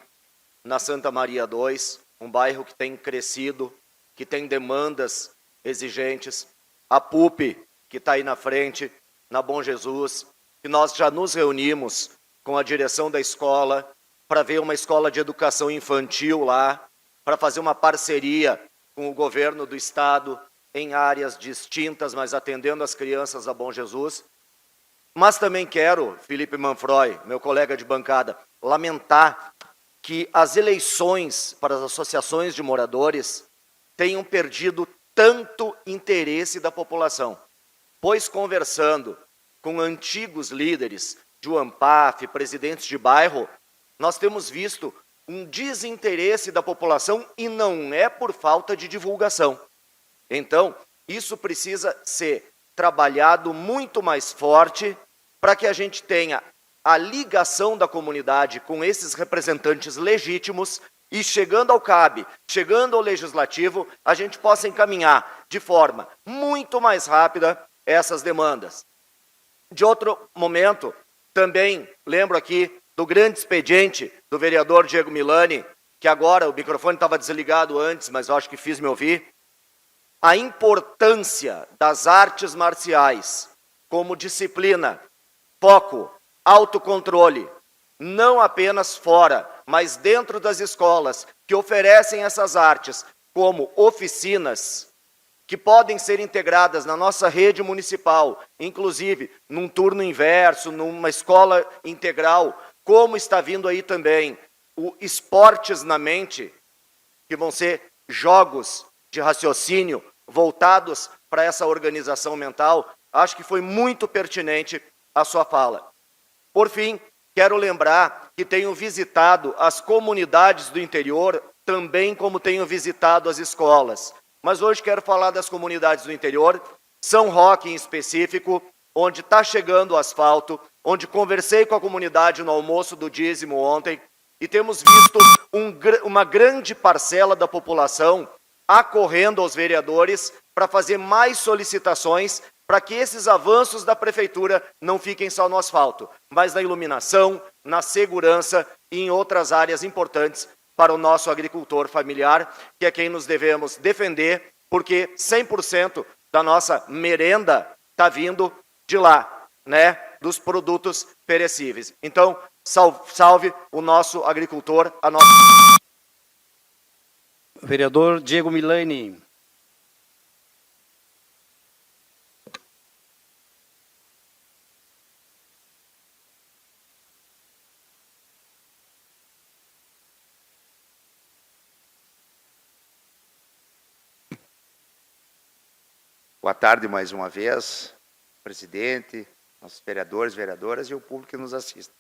na Santa Maria 2, um bairro que tem crescido, que tem demandas exigentes. A PUP, que está aí na frente, na Bom Jesus, que nós já nos reunimos com a direção da escola, para ver uma escola de educação infantil lá, para fazer uma parceria com o governo do estado em áreas distintas, mas atendendo as crianças da Bom Jesus. Mas também quero, Felipe Manfroy, meu colega de bancada, lamentar que as eleições para as associações de moradores tenham perdido tanto interesse da população, pois conversando com antigos líderes de UAMPAF, presidentes de bairro, nós temos visto um desinteresse da população e não é por falta de divulgação. Então, isso precisa ser trabalhado muito mais forte para que a gente tenha a ligação da comunidade com esses representantes legítimos e chegando ao CAB, chegando ao Legislativo, a gente possa encaminhar de forma muito mais rápida essas demandas. De outro momento, também lembro aqui do grande expediente do vereador Diego Milani, que agora o microfone estava desligado antes, mas eu acho que fiz me ouvir, a importância das artes marciais como disciplina, foco, autocontrole, não apenas fora, mas dentro das escolas que oferecem essas artes como oficinas que podem ser integradas na nossa rede municipal, inclusive num turno inverso, numa escola integral, como está vindo aí também o Esportes na Mente, que vão ser jogos de raciocínio voltados para essa organização mental. Acho que foi muito pertinente a sua fala. Por fim, quero lembrar que tenho visitado as comunidades do interior, também como tenho visitado as escolas. Mas hoje quero falar das comunidades do interior, São Roque em específico, onde está chegando o asfalto, onde conversei com a comunidade no almoço do dízimo ontem, e temos visto uma grande parcela da população acorrendo aos vereadores para fazer mais solicitações para que esses avanços da prefeitura não fiquem só no asfalto, mas na iluminação, na segurança e em outras áreas importantes para o nosso agricultor familiar, que é quem nos devemos defender, porque 100% da nossa merenda está vindo de lá, né, dos produtos perecíveis. Então, salve o nosso agricultor, a nossa... Vereador Diego Milani. Boa tarde mais uma vez, presidente, nossos vereadores, vereadoras e o público que nos assiste.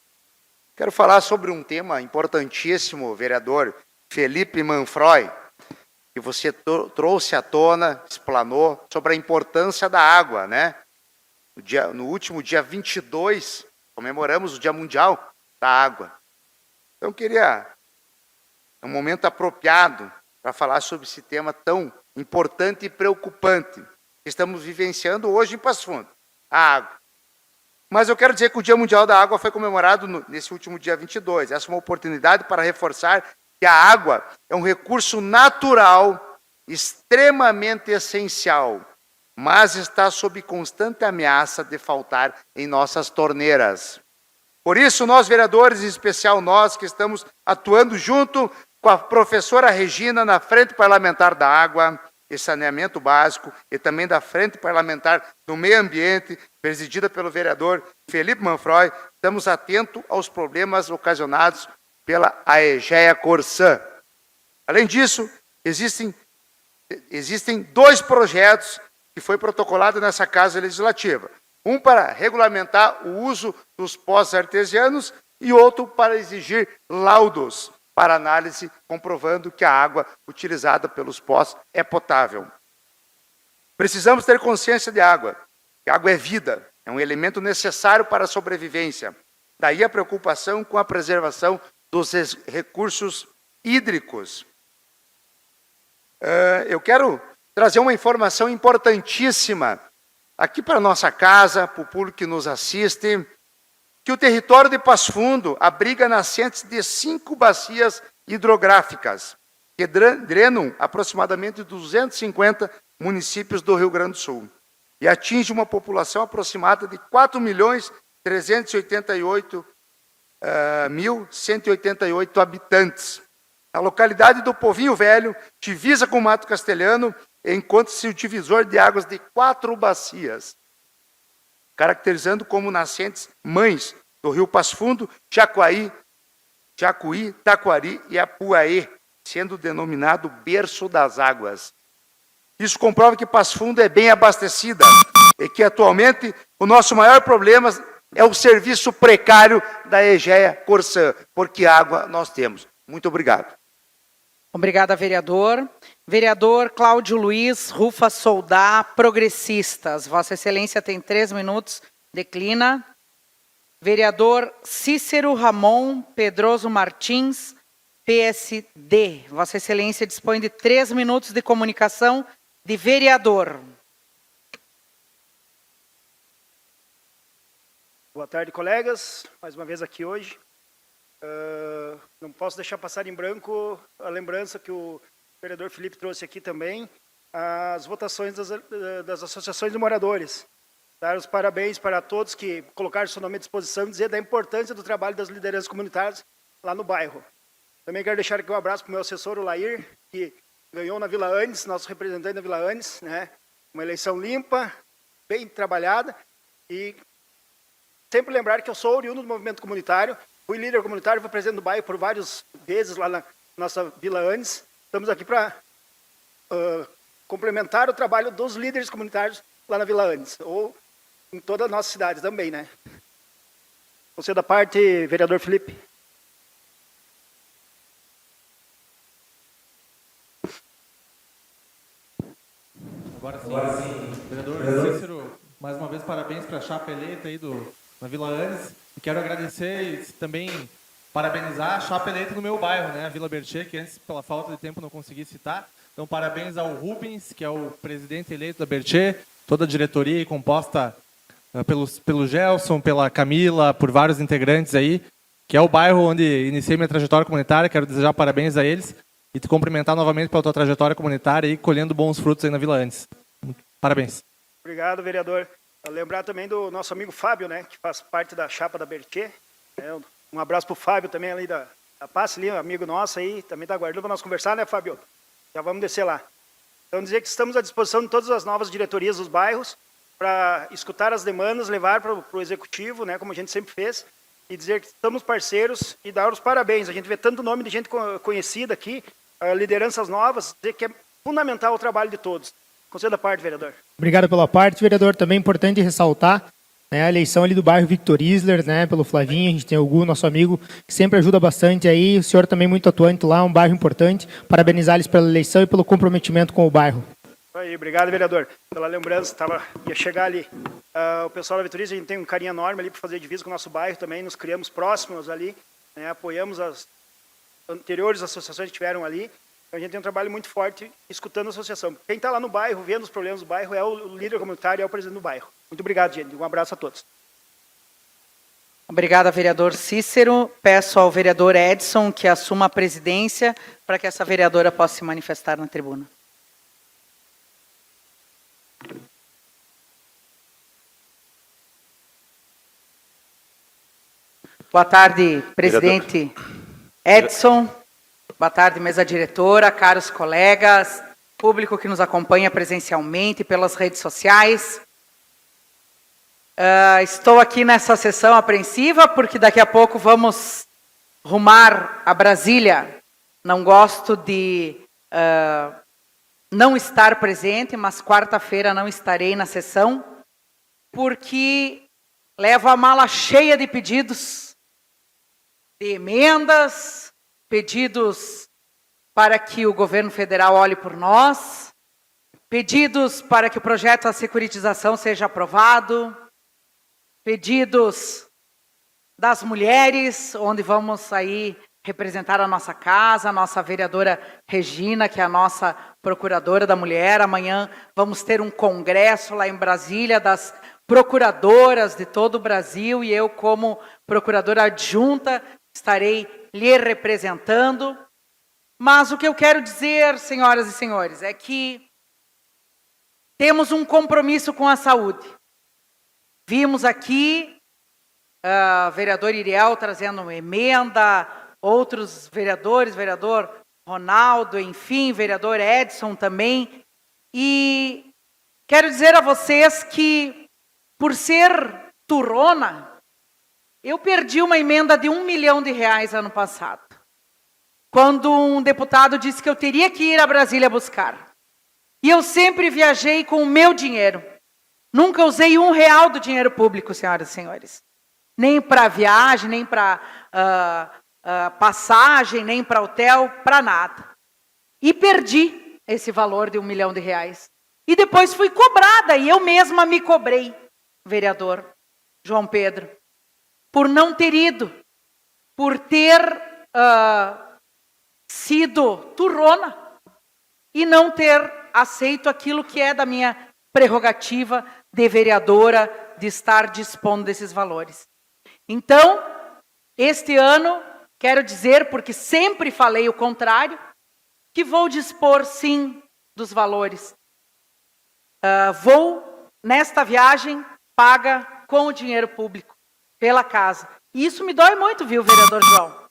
Quero falar sobre um tema importantíssimo, vereador Felipe Manfroy, que você trouxe à tona, explanou, sobre a importância da água, né? No último dia 22, comemoramos o Dia Mundial da Água. Então, eu queria um momento apropriado para falar sobre esse tema tão importante e preocupante que estamos vivenciando hoje em Passo Fundo, a água. Mas eu quero dizer que o Dia Mundial da Água foi comemorado nesse último dia 22. Essa é uma oportunidade para reforçar que a água é um recurso natural, extremamente essencial, mas está sob constante ameaça de faltar em nossas torneiras. Por isso, nós vereadores, em especial nós que estamos atuando junto com a professora Regina na Frente Parlamentar da Água e Saneamento Básico e também da Frente Parlamentar do Meio Ambiente, presidida pelo vereador Felipe Manfroy, estamos atentos aos problemas ocasionados pela Aegea Corsã. Além disso, existem 2 projetos que foi protocolado nessa Casa Legislativa. Um para regulamentar o uso dos poços artesianos e outro para exigir laudos para análise, comprovando que a água utilizada pelos poços é potável. Precisamos ter consciência de água. Que a água é vida, é um elemento necessário para a sobrevivência. Daí a preocupação com a preservação dos recursos hídricos. Eu quero trazer uma informação importantíssima aqui para a nossa casa, para o público que nos assiste, que o território de Passo Fundo abriga nascentes de 5 bacias hidrográficas, que drenam aproximadamente 250 municípios do Rio Grande do Sul, e atinge uma população aproximada de 4.388.188 habitantes. A localidade do Povinho Velho divisa com o Mato Castelhano, encontra-se o divisor de águas de 4 bacias, caracterizando como nascentes mães do Rio Passo Fundo, Jacuaí, Jacuí, Taquari e Apuaê, sendo denominado berço das águas. Isso comprova que Passo Fundo é bem abastecida e que atualmente o nosso maior problema é o serviço precário da Egea Corsã, porque água nós temos. Muito obrigado. Obrigada, vereador. Vereador Cláudio Luiz Rufa Soldá, Progressistas. Vossa Excelência tem 3 minutos. Declina. Vereador Cícero Ramon Pedroso Martins, PSD. Vossa Excelência dispõe de 3 minutos de comunicação de vereador. Boa tarde, colegas. Mais uma vez aqui hoje. Não posso deixar passar em branco a lembrança que o vereador Felipe trouxe aqui também, as votações das associações de moradores. Dar os parabéns para todos que colocaram seu nome à disposição e dizer da importância do trabalho das lideranças comunitárias lá no bairro. Também quero deixar aqui um abraço para o meu assessor, o Lair, que ganhou na Vila Anes, nosso representante da Vila Anes, né? Uma eleição limpa, bem trabalhada, e sempre lembrar que eu sou oriundo do movimento comunitário, fui líder comunitário, fui presidente do bairro por várias vezes lá na nossa Vila Anes. Estamos aqui para complementar o trabalho dos líderes comunitários lá na Vila Anes, ou em toda a nossa cidade também, né? Você da parte, vereador Felipe. Agora sim. Vereador Cícero, mais uma vez parabéns para a chapa eleita aí na Vila Anes. E quero agradecer e também parabenizar a chapa eleita no meu bairro, né? A Vila Bertê, que antes, pela falta de tempo, não consegui citar. Então, parabéns ao Rubens, que é o presidente eleito da Bertê, toda a diretoria composta pelo Gelson, pela Camila, por vários integrantes aí, que é o bairro onde iniciei minha trajetória comunitária. Quero desejar parabéns a eles e te cumprimentar novamente pela tua trajetória comunitária e colhendo bons frutos aí na Vila Anes. Parabéns. Obrigado, vereador. Lembrar também do nosso amigo Fábio, né, que faz parte da chapa da Bertê. Um abraço para o Fábio também ali da Passe, ali, um amigo nosso aí, também está aguardando para nós conversar, né, Fábio? Já vamos descer lá. Então, dizer que estamos à disposição de todas as novas diretorias dos bairros para escutar as demandas, levar para o executivo, né, como a gente sempre fez, e dizer que estamos parceiros e dar os parabéns. A gente vê tanto nome de gente conhecida aqui, lideranças novas, dizer que é fundamental o trabalho de todos. Conselho da parte, vereador. Obrigado pela parte, vereador. Também é importante ressaltar, né, a eleição ali do bairro Victor Isler, né, pelo Flavinho. A gente tem o Gu, nosso amigo, que sempre ajuda bastante aí. O senhor também muito atuante lá, um bairro importante. Parabenizar eles pela eleição e pelo comprometimento com o bairro. Aí, obrigado, vereador, pela lembrança. Ia chegar ali. O pessoal da Victor Isler, a gente tem um carinho enorme ali para fazer divisa com o nosso bairro também. Nos criamos próximos ali, né, apoiamos as anteriores associações que tiveram ali. A gente tem um trabalho muito forte escutando a associação. Quem está lá no bairro, vendo os problemas do bairro, é o líder comunitário, é o presidente do bairro. Muito obrigado, gente. Um abraço a todos. Obrigada, vereador Cícero. Peço ao vereador Edson que assuma a presidência para que essa vereadora possa se manifestar na tribuna. Boa tarde, presidente Edson. Boa tarde, mesa diretora, caros colegas, público que nos acompanha presencialmente pelas redes sociais. Estou aqui nessa sessão apreensiva porque daqui a pouco vamos rumar a Brasília. Não gosto de não estar presente, mas quarta-feira não estarei na sessão porque levo a mala cheia de pedidos, de emendas, pedidos para que o governo federal olhe por nós, pedidos para que o projeto da securitização seja aprovado, pedidos das mulheres, onde vamos aí representar a nossa casa, a nossa vereadora Regina, que é a nossa procuradora da mulher. Amanhã vamos ter um congresso lá em Brasília das procuradoras de todo o Brasil e eu, como procuradora adjunta, estarei lhe representando. Mas o que eu quero dizer, senhoras e senhores, é que temos um compromisso com a saúde. Vimos aqui o vereador Iriel trazendo uma emenda, outros vereadores, vereador Ronaldo, enfim, vereador Edson também. E quero dizer a vocês que, por ser turrona, Eu perdi uma emenda de R$1 milhão ano passado, quando um deputado disse que eu teria que ir a Brasília buscar. E eu sempre viajei com o meu dinheiro. Nunca usei R$1 do dinheiro público, senhoras e senhores. Nem para viagem, nem para passagem, nem para hotel, para nada. E perdi esse valor de R$1 milhão. E depois fui cobrada, e eu mesma me cobrei, vereador João Pedro, por não ter ido, por ter sido turrona e não ter aceito aquilo que é da minha prerrogativa de vereadora, de estar dispondo desses valores. Então, este ano, quero dizer, porque sempre falei o contrário, que vou dispor, sim, dos valores. Vou, nesta viagem, paga com o dinheiro público, pela casa. E isso me dói muito, viu, vereador João?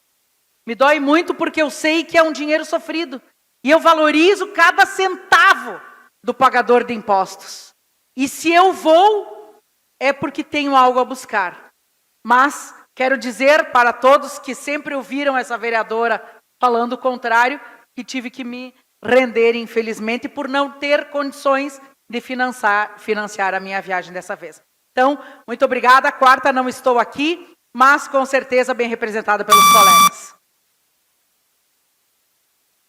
Me dói muito porque eu sei que é um dinheiro sofrido. E eu valorizo cada centavo do pagador de impostos. E se eu vou, é porque tenho algo a buscar. Mas quero dizer para todos que sempre ouviram essa vereadora falando o contrário, que tive que me render, infelizmente, por não ter condições de financiar a minha viagem dessa vez. Então, muito obrigada. Quarta não estou aqui, mas com certeza bem representada pelos colegas.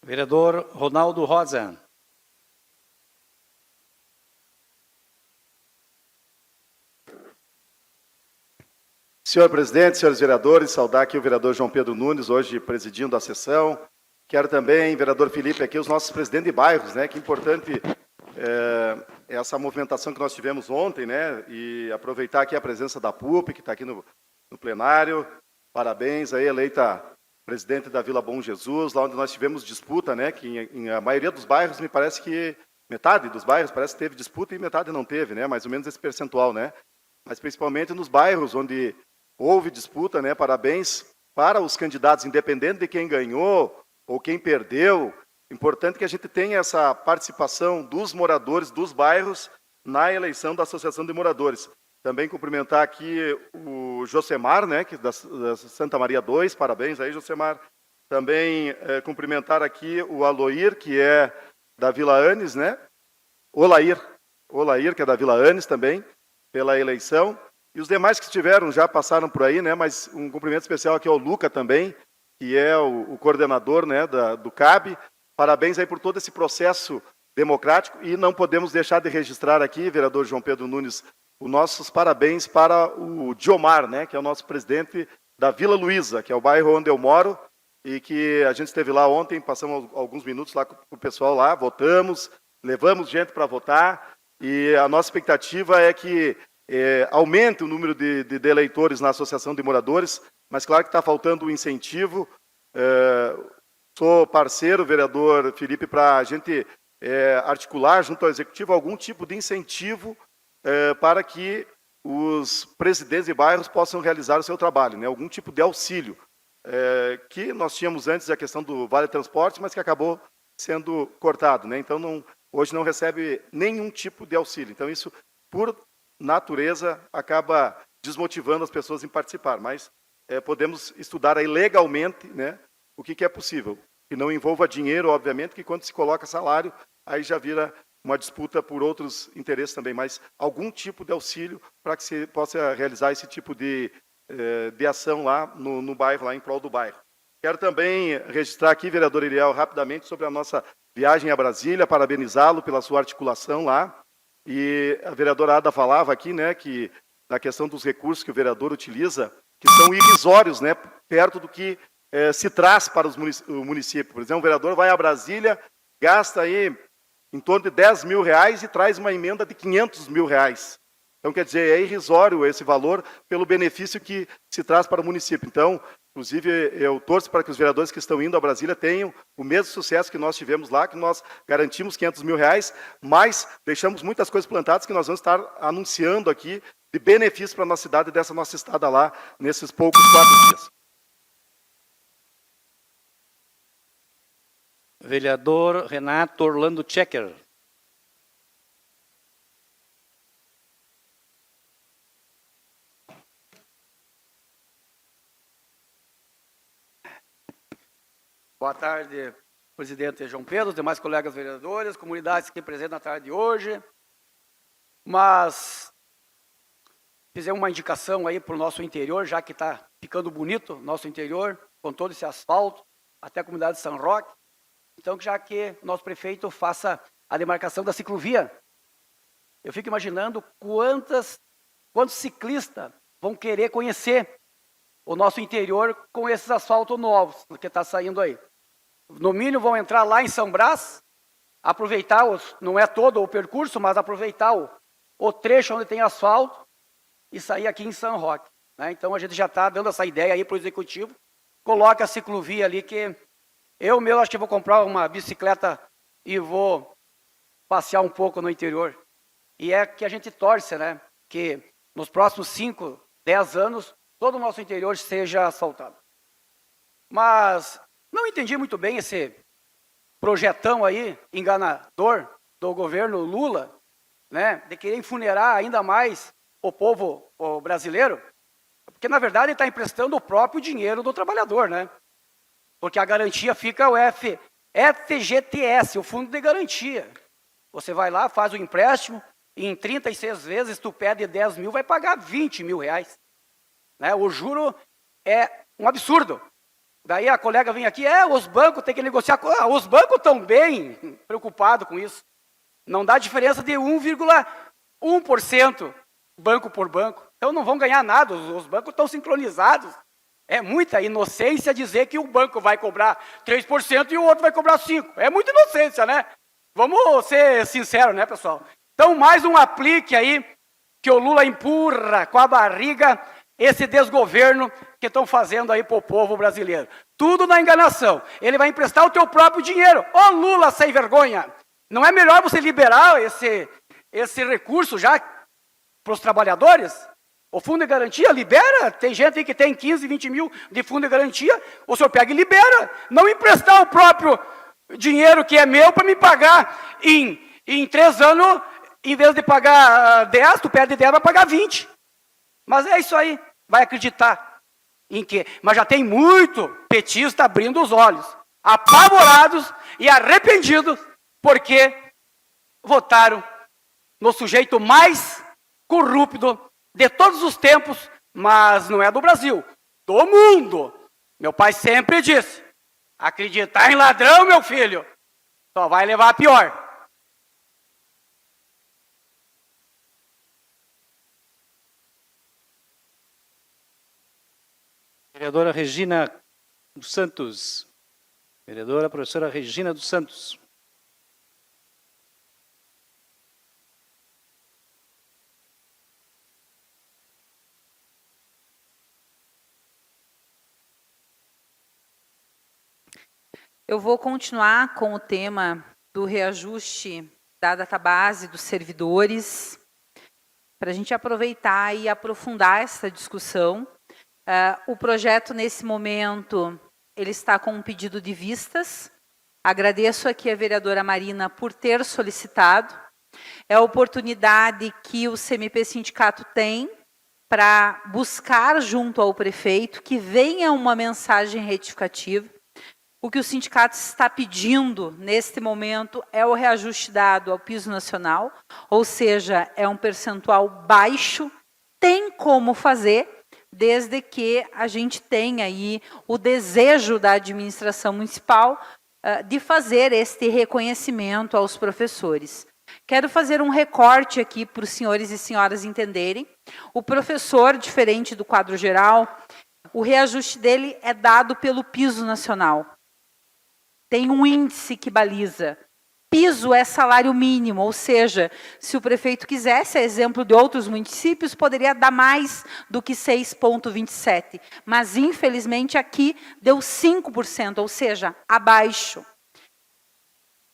Vereador Ronaldo Rosa. Senhor presidente, senhores vereadores, saudar aqui o vereador João Pedro Nunes, hoje presidindo a sessão. Quero também, vereador Felipe, aqui os nossos presidentes de bairros, né? Que importante essa movimentação que nós tivemos ontem, né? E aproveitar aqui a presença da PUP, que está aqui no plenário. Parabéns aí, eleita presidente da Vila Bom Jesus, lá onde nós tivemos disputa, né? Que em a maioria dos bairros, me parece que metade dos bairros parece que teve disputa e metade não teve, né? Mais ou menos esse percentual, né? Mas principalmente nos bairros onde houve disputa, né? Parabéns para os candidatos, independente de quem ganhou ou quem perdeu. Importante que a gente tenha essa participação dos moradores dos bairros na eleição da Associação de Moradores. Também cumprimentar aqui o Josemar, né? Que da Santa Maria 2, parabéns aí, Josemar. Também cumprimentar aqui o Aloir, que é da Vila Anes, né? Olair, que é da Vila Anes também, pela eleição. E os demais que estiveram já passaram por aí, né? Mas um cumprimento especial aqui ao Luca também, que é o coordenador, né, do CAB. Parabéns aí por todo esse processo democrático. E não podemos deixar de registrar aqui, vereador João Pedro Nunes, os nossos parabéns para o Diomar, né, que é o nosso presidente da Vila Luísa, que é o bairro onde eu moro, e que a gente esteve lá ontem, passamos alguns minutos lá com o pessoal lá, votamos, levamos gente para votar, e a nossa expectativa é que aumente o número de eleitores na Associação de Moradores, mas claro que está faltando um incentivo. Sou parceiro, vereador Felipe, para a gente articular junto ao Executivo algum tipo de incentivo para que os presidentes de bairros possam realizar o seu trabalho, né? Algum tipo de auxílio, que nós tínhamos antes a questão do Vale Transporte, mas que acabou sendo cortado, né? Então, hoje não recebe nenhum tipo de auxílio. Então, isso, por natureza, acaba desmotivando as pessoas em participar, mas podemos estudar aí legalmente, né, o que é possível, que não envolva dinheiro, obviamente, que quando se coloca salário, aí já vira uma disputa por outros interesses também, mas algum tipo de auxílio para que se possa realizar esse tipo de ação lá no bairro, lá em prol do bairro. Quero também registrar aqui, vereador Iriel, rapidamente, sobre a nossa viagem a Brasília, parabenizá-lo pela sua articulação lá. E a vereadora Ada falava aqui, né, que na questão dos recursos que o vereador utiliza, que são irrisórios, né, perto do que se traz para o município. Por exemplo, o vereador vai a Brasília, gasta aí em torno de R$10 mil e traz uma emenda de R$500 mil. Então, quer dizer, é irrisório esse valor pelo benefício que se traz para o município. Então, inclusive, eu torço para que os vereadores que estão indo a Brasília tenham o mesmo sucesso que nós tivemos lá, que nós garantimos R$500 mil, mas deixamos muitas coisas plantadas que nós vamos estar anunciando aqui de benefício para a nossa cidade e dessa nossa estada lá nesses poucos 4 dias. Vereador Renato Orlando Checker. Boa tarde, presidente João Pedro, demais colegas vereadores, comunidades aqui presentes na tarde de hoje. Mas fizemos uma indicação aí para o nosso interior, já que está ficando bonito nosso interior, com todo esse asfalto, até a comunidade de São Roque. Então, já que o nosso prefeito faça a demarcação da ciclovia, eu fico imaginando quantos ciclistas vão querer conhecer o nosso interior com esses asfaltos novos que está saindo aí. No mínimo vão entrar lá em São Brás, aproveitar, não é todo o percurso, mas aproveitar o trecho onde tem asfalto e sair aqui em São Roque. Né? Então a gente já está dando essa ideia aí para o executivo, coloca a ciclovia ali que eu mesmo acho que vou comprar uma bicicleta e vou passear um pouco no interior. E é que a gente torce, né? Que nos próximos 5, 10 anos, todo o nosso interior seja asfaltado. Mas não entendi muito bem esse projetão aí, enganador, do governo Lula, né? De querer enfunerar ainda mais o povo brasileiro, porque na verdade ele está emprestando o próprio dinheiro do trabalhador, né? Porque a garantia fica o FGTS, o Fundo de Garantia. Você vai lá, faz o empréstimo, e em 36 vezes, tu pede 10 mil, vai pagar 20 mil reais. Né? O juro é um absurdo. Daí a colega vem aqui, os bancos têm que negociar. Os bancos estão bem preocupados com isso. Não dá diferença de 1,1% banco por banco. Então não vão ganhar nada, os bancos estão sincronizados. É muita inocência dizer que o banco vai cobrar 3% e o outro vai cobrar 5%. É muita inocência, né? Vamos ser sinceros, né, pessoal? Então, mais um aplique aí que o Lula empurra com a barriga esse desgoverno que estão fazendo aí para o povo brasileiro. Tudo na enganação. Ele vai emprestar o teu próprio dinheiro. Ô Lula, sem vergonha! Não é melhor você liberar esse recurso já para os trabalhadores? O fundo de garantia libera, tem gente aí que tem 15, 20 mil de fundo de garantia, o senhor pega e libera. Não emprestar o próprio dinheiro que é meu para me pagar em 3 anos, em vez de pagar 10, tu perde 10, vai pagar 20. Mas é isso aí, vai acreditar em quê? Mas já tem muito petista abrindo os olhos, apavorados e arrependidos, porque votaram no sujeito mais corrupto de todos os tempos, mas não é do Brasil, do mundo. Meu pai sempre disse, acreditar em ladrão, meu filho, só vai levar a pior. Vereadora Regina dos Santos. Vereadora professora Regina dos Santos. Eu vou continuar com o tema do reajuste da database dos servidores, para a gente aproveitar e aprofundar essa discussão. O projeto, nesse momento, ele está com um pedido de vistas. Agradeço aqui a vereadora Marina por ter solicitado. É a oportunidade que o CMP Sindicato tem para buscar junto ao prefeito que venha uma mensagem retificativa. O que o sindicato está pedindo, neste momento, é o reajuste dado ao piso nacional, ou seja, é um percentual baixo, tem como fazer, desde que a gente tenha aí o desejo da administração municipal de fazer este reconhecimento aos professores. Quero fazer um recorte aqui para os senhores e senhoras entenderem. O professor, diferente do quadro geral, o reajuste dele é dado pelo piso nacional. Tem um índice que baliza. Piso é salário mínimo, ou seja, se o prefeito quisesse, a exemplo de outros municípios, poderia dar mais do que 6,27. Mas, infelizmente, aqui deu 5%, ou seja, abaixo.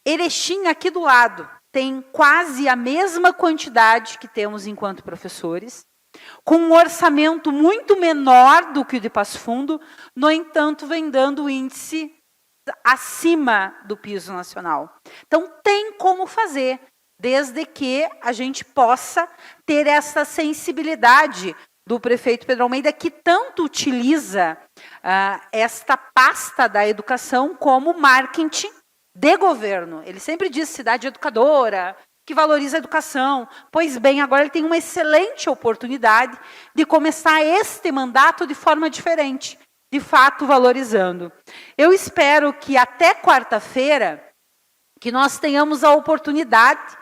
Erechim, aqui do lado, tem quase a mesma quantidade que temos enquanto professores, com um orçamento muito menor do que o de Passo Fundo, no entanto, vem dando o índice acima do piso nacional. Então, tem como fazer, desde que a gente possa ter essa sensibilidade do prefeito Pedro Almeida, que tanto utiliza esta pasta da educação como marketing de governo. Ele sempre diz cidade educadora, que valoriza a educação. Pois bem, agora ele tem uma excelente oportunidade de começar este mandato de forma diferente, de fato valorizando. Eu espero que até quarta-feira que nós tenhamos a oportunidade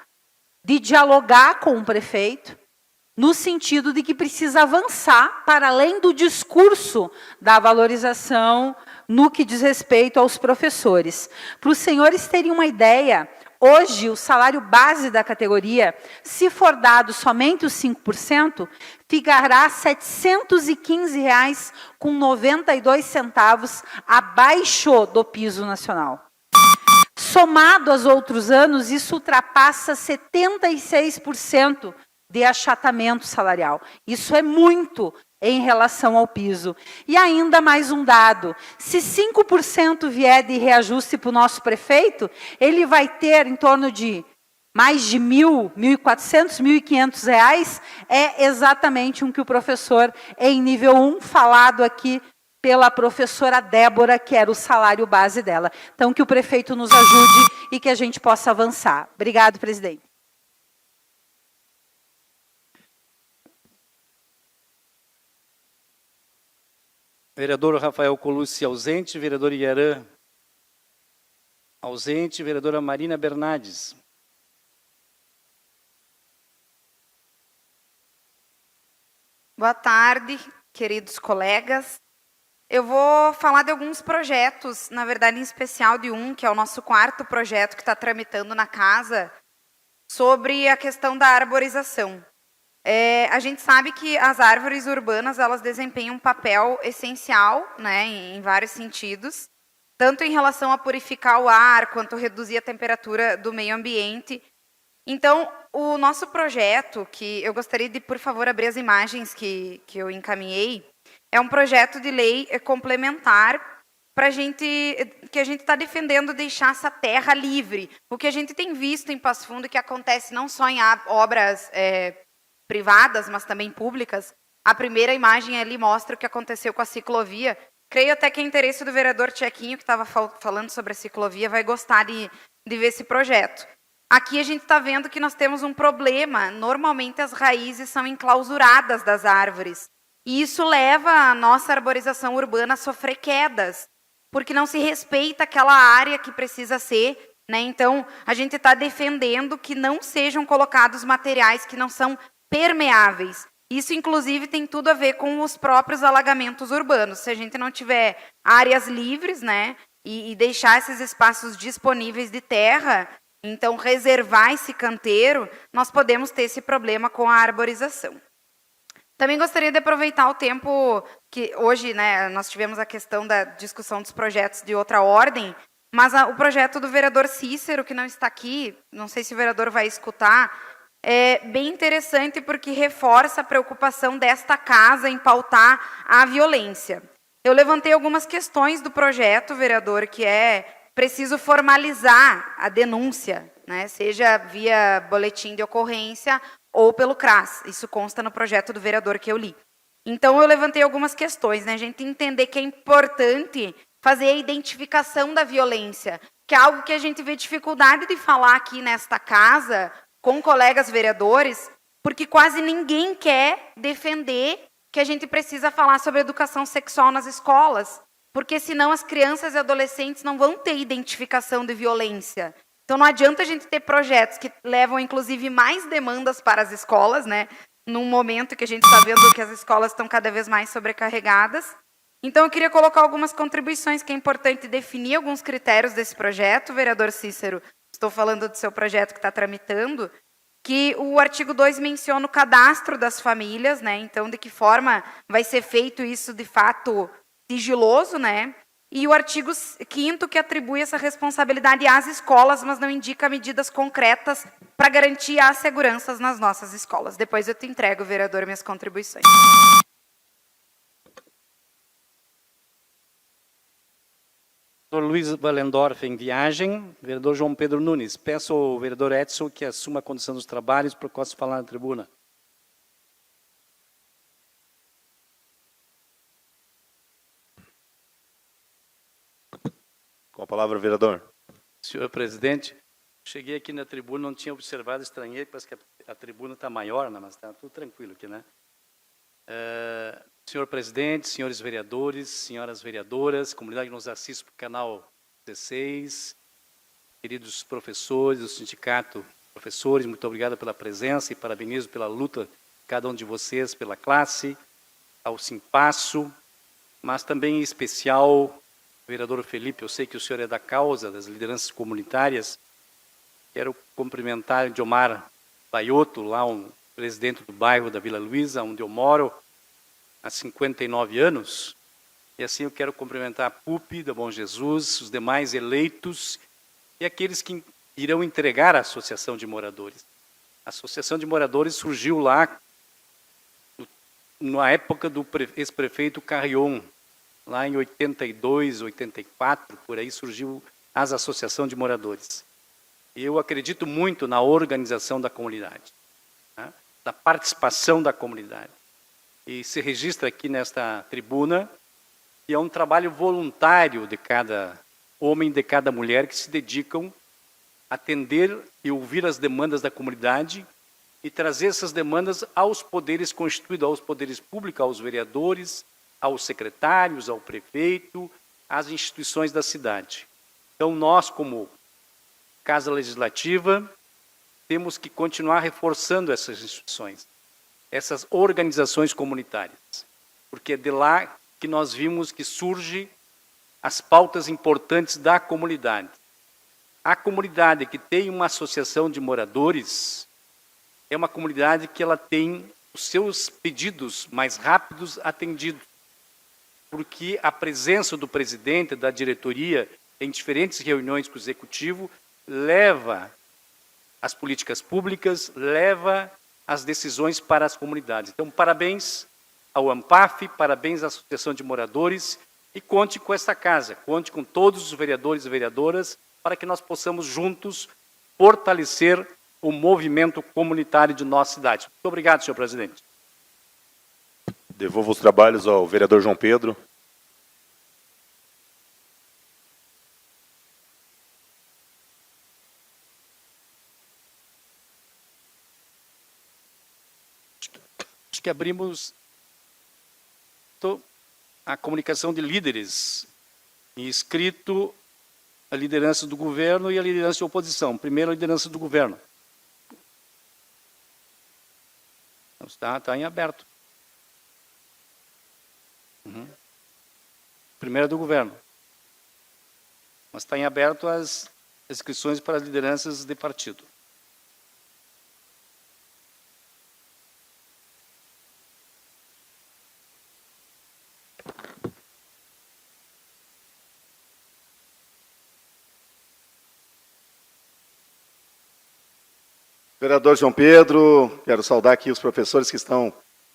de dialogar com o prefeito, no sentido de que precisa avançar para além do discurso da valorização no que diz respeito aos professores. Para os senhores terem uma ideia, hoje o salário base da categoria, se for dado somente os 5%, ficará R$ 715,92 abaixo do piso nacional. Somado aos outros anos, isso ultrapassa 76% de achatamento salarial. Isso é muito em relação ao piso. E ainda mais um dado, se 5% vier de reajuste para o nosso prefeito, ele vai ter em torno de mais de R$ 1.400, R$ 1.500, é exatamente o que o professor em nível 1, falado aqui pela professora Débora, que era o salário base dela. Então, que o prefeito nos ajude e que a gente possa avançar. Obrigado, presidente. Vereador Rafael Colucci, ausente. Vereador Iarã, ausente. Vereadora Marina Bernardes. Boa tarde, queridos colegas. Eu vou falar de alguns projetos, na verdade, em especial de um, que é o nosso 4º projeto que está tramitando na casa, sobre a questão da arborização. A gente sabe que as árvores urbanas, elas desempenham um papel essencial, né, em vários sentidos, tanto em relação a purificar o ar, quanto reduzir a temperatura do meio ambiente. Então, o nosso projeto, que eu gostaria de, por favor, abrir as imagens que eu encaminhei, é um projeto de lei complementar para que a gente está defendendo deixar essa terra livre. O que a gente tem visto em Passo Fundo, que acontece não só em obras privadas, mas também públicas. A primeira imagem ali mostra o que aconteceu com a ciclovia. Creio até que é interesse do vereador Tchequinho, que estava falando sobre a ciclovia, vai gostar de ver esse projeto. Aqui a gente está vendo que nós temos um problema. Normalmente as raízes são enclausuradas das árvores. E isso leva a nossa arborização urbana a sofrer quedas, porque não se respeita aquela área que precisa ser, né? Então, a gente está defendendo que não sejam colocados materiais que não são permeáveis. Isso, inclusive, tem tudo a ver com os próprios alagamentos urbanos. Se a gente não tiver áreas livres, né, e deixar esses espaços disponíveis de terra, então reservar esse canteiro, nós podemos ter esse problema com a arborização. Também gostaria de aproveitar o tempo que hoje, né, nós tivemos a questão da discussão dos projetos de outra ordem, mas o projeto do vereador Cícero, que não está aqui, não sei se o vereador vai escutar, é bem interessante porque reforça a preocupação desta casa em pautar a violência. Eu levantei algumas questões do projeto, vereador, que é preciso formalizar a denúncia, né, seja via boletim de ocorrência ou pelo CRAS. Isso consta no projeto do vereador que eu li. Então, eu levantei algumas questões, né? A gente entender que é importante fazer a identificação da violência, que é algo que a gente vê dificuldade de falar aqui nesta casa, com colegas vereadores, porque quase ninguém quer defender que a gente precisa falar sobre educação sexual nas escolas, porque senão as crianças e adolescentes não vão ter identificação de violência. Então, não adianta a gente ter projetos que levam, inclusive, mais demandas para as escolas, né? Num momento que a gente está vendo que as escolas estão cada vez mais sobrecarregadas. Então, eu queria colocar algumas contribuições que é importante definir alguns critérios desse projeto. Vereador Cícero, estou falando do seu projeto que está tramitando, que o artigo 2 menciona o cadastro das famílias, né? Então, de que forma vai ser feito isso, de fato, sigiloso, né? E o artigo 5º que atribui essa responsabilidade às escolas, mas não indica medidas concretas para garantir a segurança nas nossas escolas. Depois eu te entrego, vereador, minhas contribuições. Vereador Luiz Valendorf em viagem. Vereador João Pedro Nunes. Peço ao vereador Edson que assuma a condição dos trabalhos para que possa falar na tribuna. palavra, vereador. Senhor presidente, cheguei aqui na tribuna, não tinha observado, estranhei, parece que a tribuna está maior, né, mas está tudo tranquilo aqui, né? Senhor presidente, senhores vereadores, senhoras vereadoras, comunidade que nos assiste pelo canal 16, queridos professores do sindicato professores, muito obrigado pela presença e parabenizo pela luta de cada um de vocês, pela classe, ao Simpasso, mas também em especial, vereador Felipe, eu sei que o senhor é da causa das lideranças comunitárias, quero cumprimentar o Diomar Baiotto, lá um presidente do bairro da Vila Luísa, onde eu moro há 59 anos, e assim eu quero cumprimentar a PUP da Bom Jesus, os demais eleitos e aqueles que irão entregar a Associação de Moradores. A Associação de Moradores surgiu lá na época do ex-prefeito Carrion, lá em 82, 84, por aí surgiu a Associação de Moradores. Eu acredito muito na organização da comunidade, né, da participação da comunidade. E se registra aqui nesta tribuna que é um trabalho voluntário de cada homem, de cada mulher que se dedicam a atender e ouvir as demandas da comunidade e trazer essas demandas aos poderes constituídos, aos poderes públicos, aos vereadores, aos secretários, ao prefeito, às instituições da cidade. Então, nós, como Casa Legislativa, temos que continuar reforçando essas instituições, essas organizações comunitárias, porque é de lá que nós vimos que surgem as pautas importantes da comunidade. A comunidade que tem uma associação de moradores é uma comunidade que ela tem os seus pedidos mais rápidos atendidos, porque a presença do presidente, da diretoria, em diferentes reuniões com o executivo, leva as políticas públicas, leva as decisões para as comunidades. Então, parabéns ao ANPAF, parabéns à Associação de Moradores e conte com esta casa, conte com todos os vereadores e vereadoras para que nós possamos juntos fortalecer o movimento comunitário de nossa cidade. Muito obrigado, senhor presidente. Devolvo os trabalhos ao vereador João Pedro. Acho que abrimos a comunicação de líderes, inscrito a liderança do governo e a liderança de oposição. Primeiro, a liderança do governo. Está em aberto. Primeiro do governo. Mas está em aberto as inscrições para as lideranças de partido. Vereador João Pedro, quero saudar aqui os professores que estão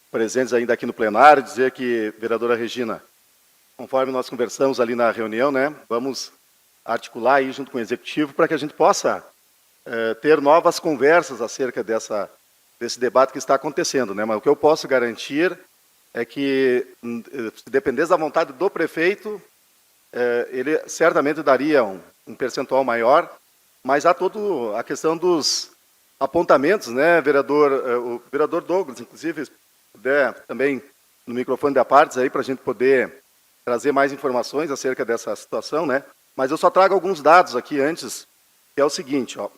presentes ainda aqui no plenário, dizer que, vereadora Regina, conforme nós conversamos ali na reunião, né, vamos articular aí junto com o Executivo para que a gente possa ter novas conversas acerca desse debate que está acontecendo, né, mas o que eu posso garantir é que, se dependesse da vontade do prefeito, ele certamente daria um percentual maior, mas há toda a questão dos apontamentos, né, vereador, o vereador Douglas, inclusive, se puder também no microfone da Partes aí para a gente poder trazer mais informações acerca dessa situação, né? Mas eu só trago alguns dados aqui antes, que é o seguinte, ó,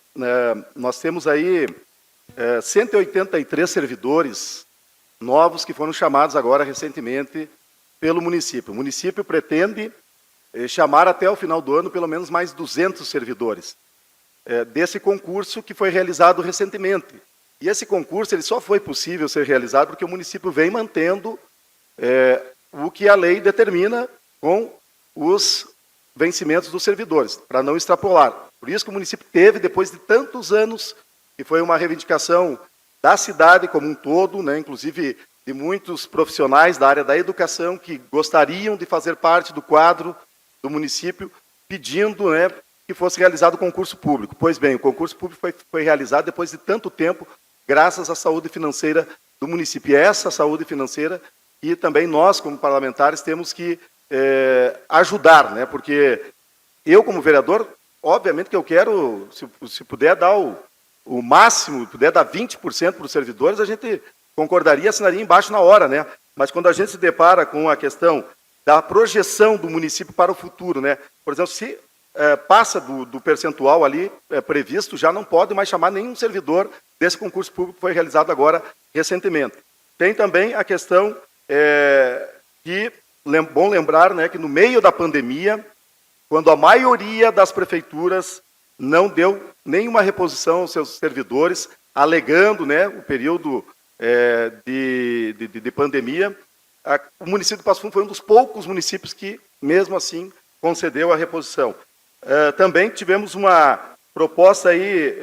nós temos aí 183 servidores novos que foram chamados agora recentemente pelo município. O município pretende chamar até o final do ano pelo menos mais 200 servidores. Desse concurso que foi realizado recentemente. E esse concurso ele só foi possível ser realizado porque o município vem mantendo o que a lei determina com os vencimentos dos servidores, para não extrapolar. Por isso que o município teve, depois de tantos anos, que foi uma reivindicação da cidade como um todo, né, inclusive de muitos profissionais da área da educação que gostariam de fazer parte do quadro do município, pedindo, né, que fosse realizado o concurso público. Pois bem, o concurso público foi realizado depois de tanto tempo, graças à saúde financeira do município. E essa saúde financeira, e também nós, como parlamentares, temos que ajudar, né? Porque eu, como vereador, obviamente que eu quero, se puder dar o máximo, puder dar 20% para os servidores, a gente concordaria, assinaria embaixo na hora, né? Mas quando a gente se depara com a questão da projeção do município para o futuro, né? Por exemplo, se passa do percentual ali previsto, já não pode mais chamar nenhum servidor desse concurso público que foi realizado agora recentemente. Tem também a questão que, bom lembrar, né, que no meio da pandemia, quando a maioria das prefeituras não deu nenhuma reposição aos seus servidores, alegando, né, o período de pandemia, o município de Passo Fundo foi um dos poucos municípios que, mesmo assim, concedeu a reposição. Também tivemos uma proposta aí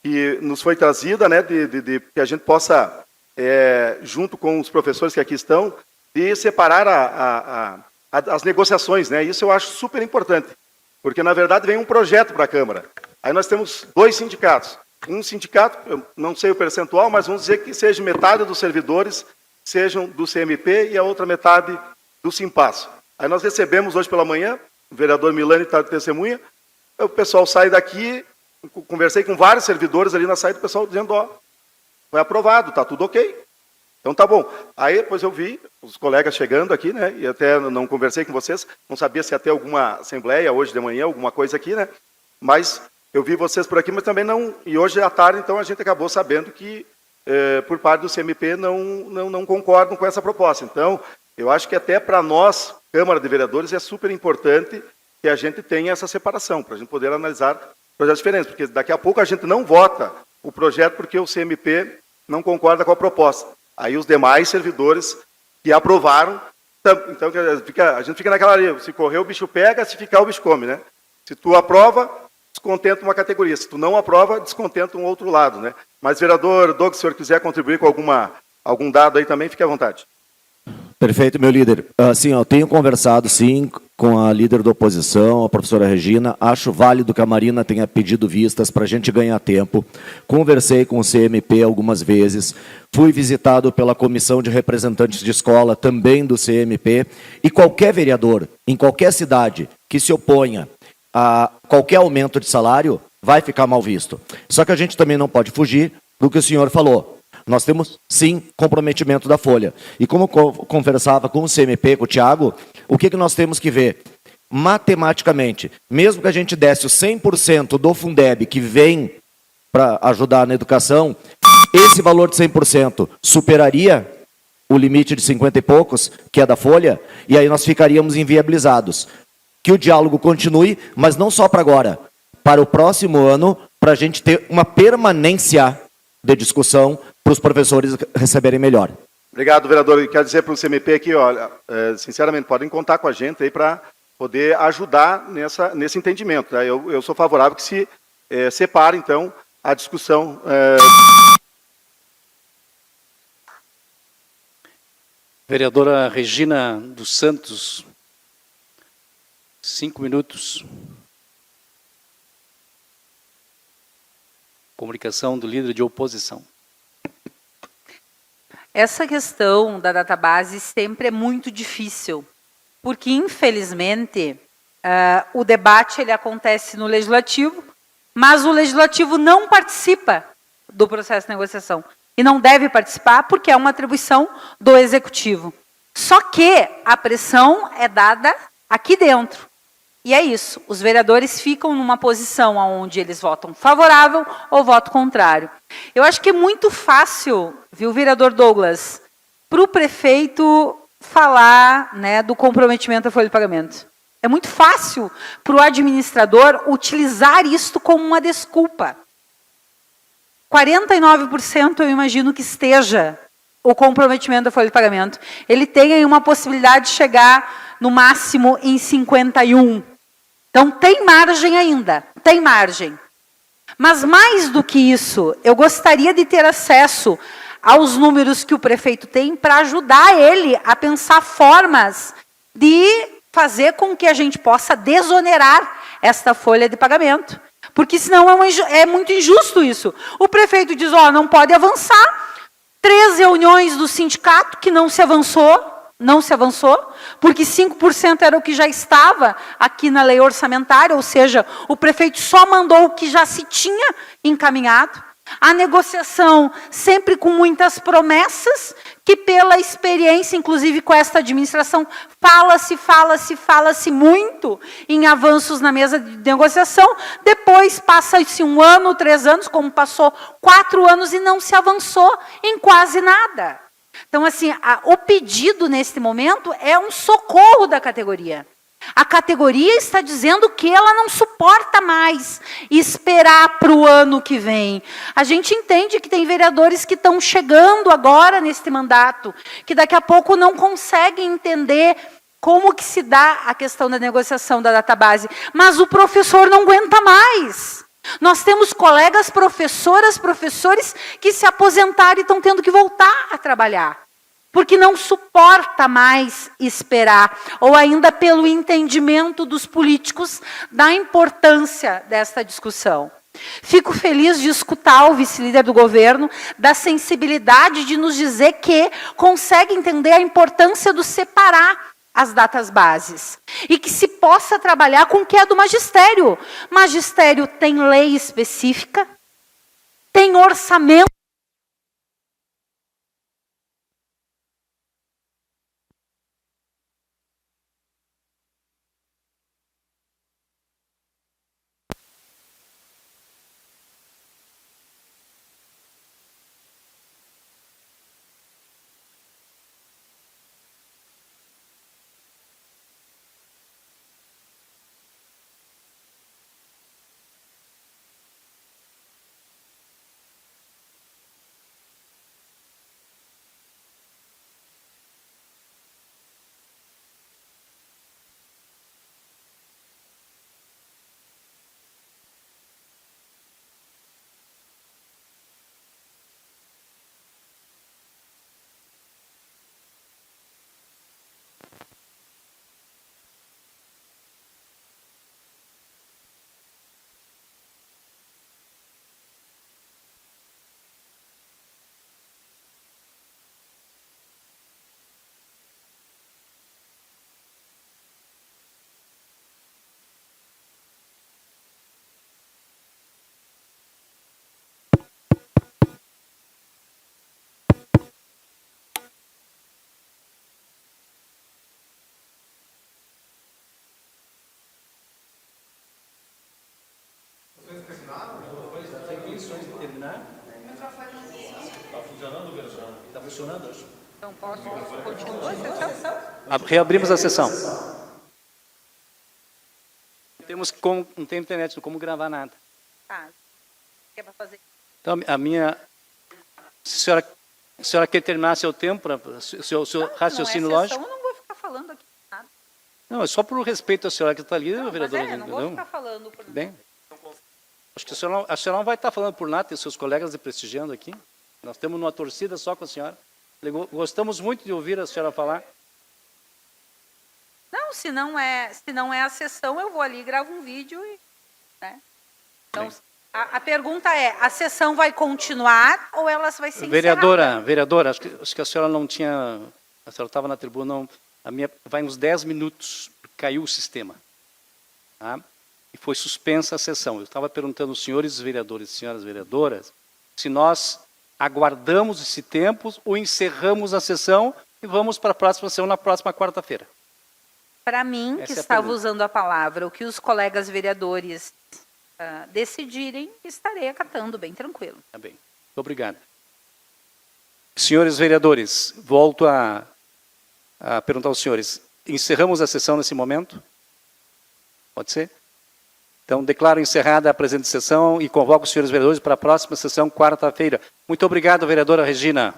que nos foi trazida, né, de que a gente possa, junto com os professores que aqui estão, de separar as negociações, né? Isso eu acho super importante, porque, na verdade, vem um projeto para a Câmara. Aí nós temos 2 sindicatos. Um sindicato, eu não sei o percentual, mas vamos dizer que seja metade dos servidores sejam do CMP e a outra metade do Simpasso. Aí nós recebemos hoje pela manhã, o vereador Milani está de testemunha, o pessoal sai daqui, conversei com vários servidores ali na saída, o pessoal dizendo, ó, foi aprovado, está tudo ok. Então tá bom. Aí depois eu vi os colegas chegando aqui, né, e até não conversei com vocês, não sabia se ia ter alguma assembleia hoje de manhã, alguma coisa aqui, né, mas eu vi vocês por aqui, mas também não, e hoje à tarde, então, a gente acabou sabendo que, por parte do CMP, não concordam com essa proposta. Então, eu acho que até para nós, Câmara de Vereadores, é super importante que a gente tenha essa separação, para a gente poder analisar projetos diferentes, porque daqui a pouco a gente não vota o projeto porque o CMP não concorda com a proposta. Aí os demais servidores que aprovaram, então a gente fica naquela ali, se correr o bicho pega, se ficar o bicho come, né? Se tu aprova, descontenta uma categoria, se tu não aprova, descontenta um outro lado, né? Mas, vereador Doug, se o senhor quiser contribuir com algum dado aí também, fique à vontade. Perfeito, meu líder. Sim, eu tenho conversado, sim, com a líder da oposição, a professora Regina. Acho válido que a Marina tenha pedido vistas para a gente ganhar tempo. Conversei com o CMP algumas vezes. Fui visitado pela comissão de representantes de escola, também do CMP. E qualquer vereador, em qualquer cidade, que se oponha a qualquer aumento de salário, vai ficar mal visto. Só que a gente também não pode fugir do que o senhor falou. Nós temos, sim, comprometimento da Folha. E como eu conversava com o CMP, com o Thiago, o que nós temos que ver? Matematicamente, mesmo que a gente desse o 100% do Fundeb que vem para ajudar na educação, esse valor de 100% superaria o limite de 50 e poucos, que é da Folha, e aí nós ficaríamos inviabilizados. Que o diálogo continue, mas não só para agora, para o próximo ano, para a gente ter uma permanência de discussão para os professores receberem melhor. Obrigado, vereador. E quero dizer para o CMP aqui, olha, sinceramente, podem contar com a gente aí para poder ajudar nesse entendimento. Tá? Eu sou favorável que se separe, então, a discussão. Vereadora Regina dos Santos, 5 minutos. Comunicação do líder de oposição. Essa questão da database sempre é muito difícil, porque, infelizmente, o debate ele acontece no Legislativo, mas o Legislativo não participa do processo de negociação. E não deve participar porque é uma atribuição do Executivo. Só que a pressão é dada aqui dentro. E é isso, os vereadores ficam numa posição onde eles votam favorável ou votam contrário. Eu acho que é muito fácil, viu, vereador Douglas, para o prefeito falar, né, do comprometimento da folha de pagamento. É muito fácil para o administrador utilizar isto como uma desculpa. 49% eu imagino que esteja o comprometimento da folha de pagamento. Ele tem aí uma possibilidade de chegar no máximo em 51%. Então, tem margem ainda, tem margem. Mas, mais do que isso, eu gostaria de ter acesso aos números que o prefeito tem para ajudar ele a pensar formas de fazer com que a gente possa desonerar esta folha de pagamento. Porque, senão, é muito injusto isso. O prefeito diz, ó, não pode avançar, 3 reuniões do sindicato que não se avançou, não se avançou, porque 5% era o que já estava aqui na lei orçamentária, ou seja, o prefeito só mandou o que já se tinha encaminhado. A negociação sempre com muitas promessas, que pela experiência, inclusive com esta administração, fala-se muito em avanços na mesa de negociação, depois passa-se 1 ano, 3 anos, como passou 4 anos e não se avançou em quase nada. Então, assim, o pedido neste momento é um socorro da categoria. A categoria está dizendo que ela não suporta mais esperar para o ano que vem. A gente entende que tem vereadores que estão chegando agora neste mandato, que daqui a pouco não conseguem entender como que se dá a questão da negociação da database. Mas o professor não aguenta mais. Nós temos colegas professoras, professores que se aposentaram e estão tendo que voltar a trabalhar, porque não suporta mais esperar, ou ainda pelo entendimento dos políticos da importância desta discussão. Fico feliz de escutar o vice-líder do governo, da sensibilidade de nos dizer que consegue entender a importância do separar as datas bases, e que se possa trabalhar com o que é do magistério. Magistério tem lei específica, tem orçamento. Está funcionando hoje? Então, posso continuar a sessão? Reabrimos a sessão. Não tem internet, não como gravar nada. Ah, que é para fazer? Então, se a senhora quer terminar seu tempo, seu raciocínio lógico? Eu não vou ficar falando aqui nada. Não, é só por respeito à senhora que está ali, vereadora. Mas não vou ficar falando por nada. Bem, acho que a senhora não vai estar falando por nada, tem seus colegas lhe prestigiando aqui. Nós temos uma torcida só com a senhora. Gostamos muito de ouvir a senhora falar. Não, se não é a sessão, eu vou ali e gravo um vídeo. Né? Então, a pergunta é, a sessão vai continuar ou ela vai ser encerrada? Vereadora, acho que a senhora não tinha... A senhora estava na tribuna, vai uns 10 minutos, caiu o sistema. Tá? E foi suspensa a sessão. Eu estava perguntando aos senhores vereadores e senhoras vereadoras se nós aguardamos esse tempo ou encerramos a sessão e vamos para a próxima sessão na próxima quarta-feira. Para mim, que estava usando a palavra, o que os colegas vereadores decidirem, estarei acatando, bem tranquilo. Tá bem. Muito obrigado. Senhores vereadores, volto a perguntar aos senhores. Encerramos a sessão nesse momento? Pode ser? Então, declaro encerrada a presente sessão e convoco os senhores vereadores para a próxima sessão, quarta-feira. Muito obrigado, vereadora Regina.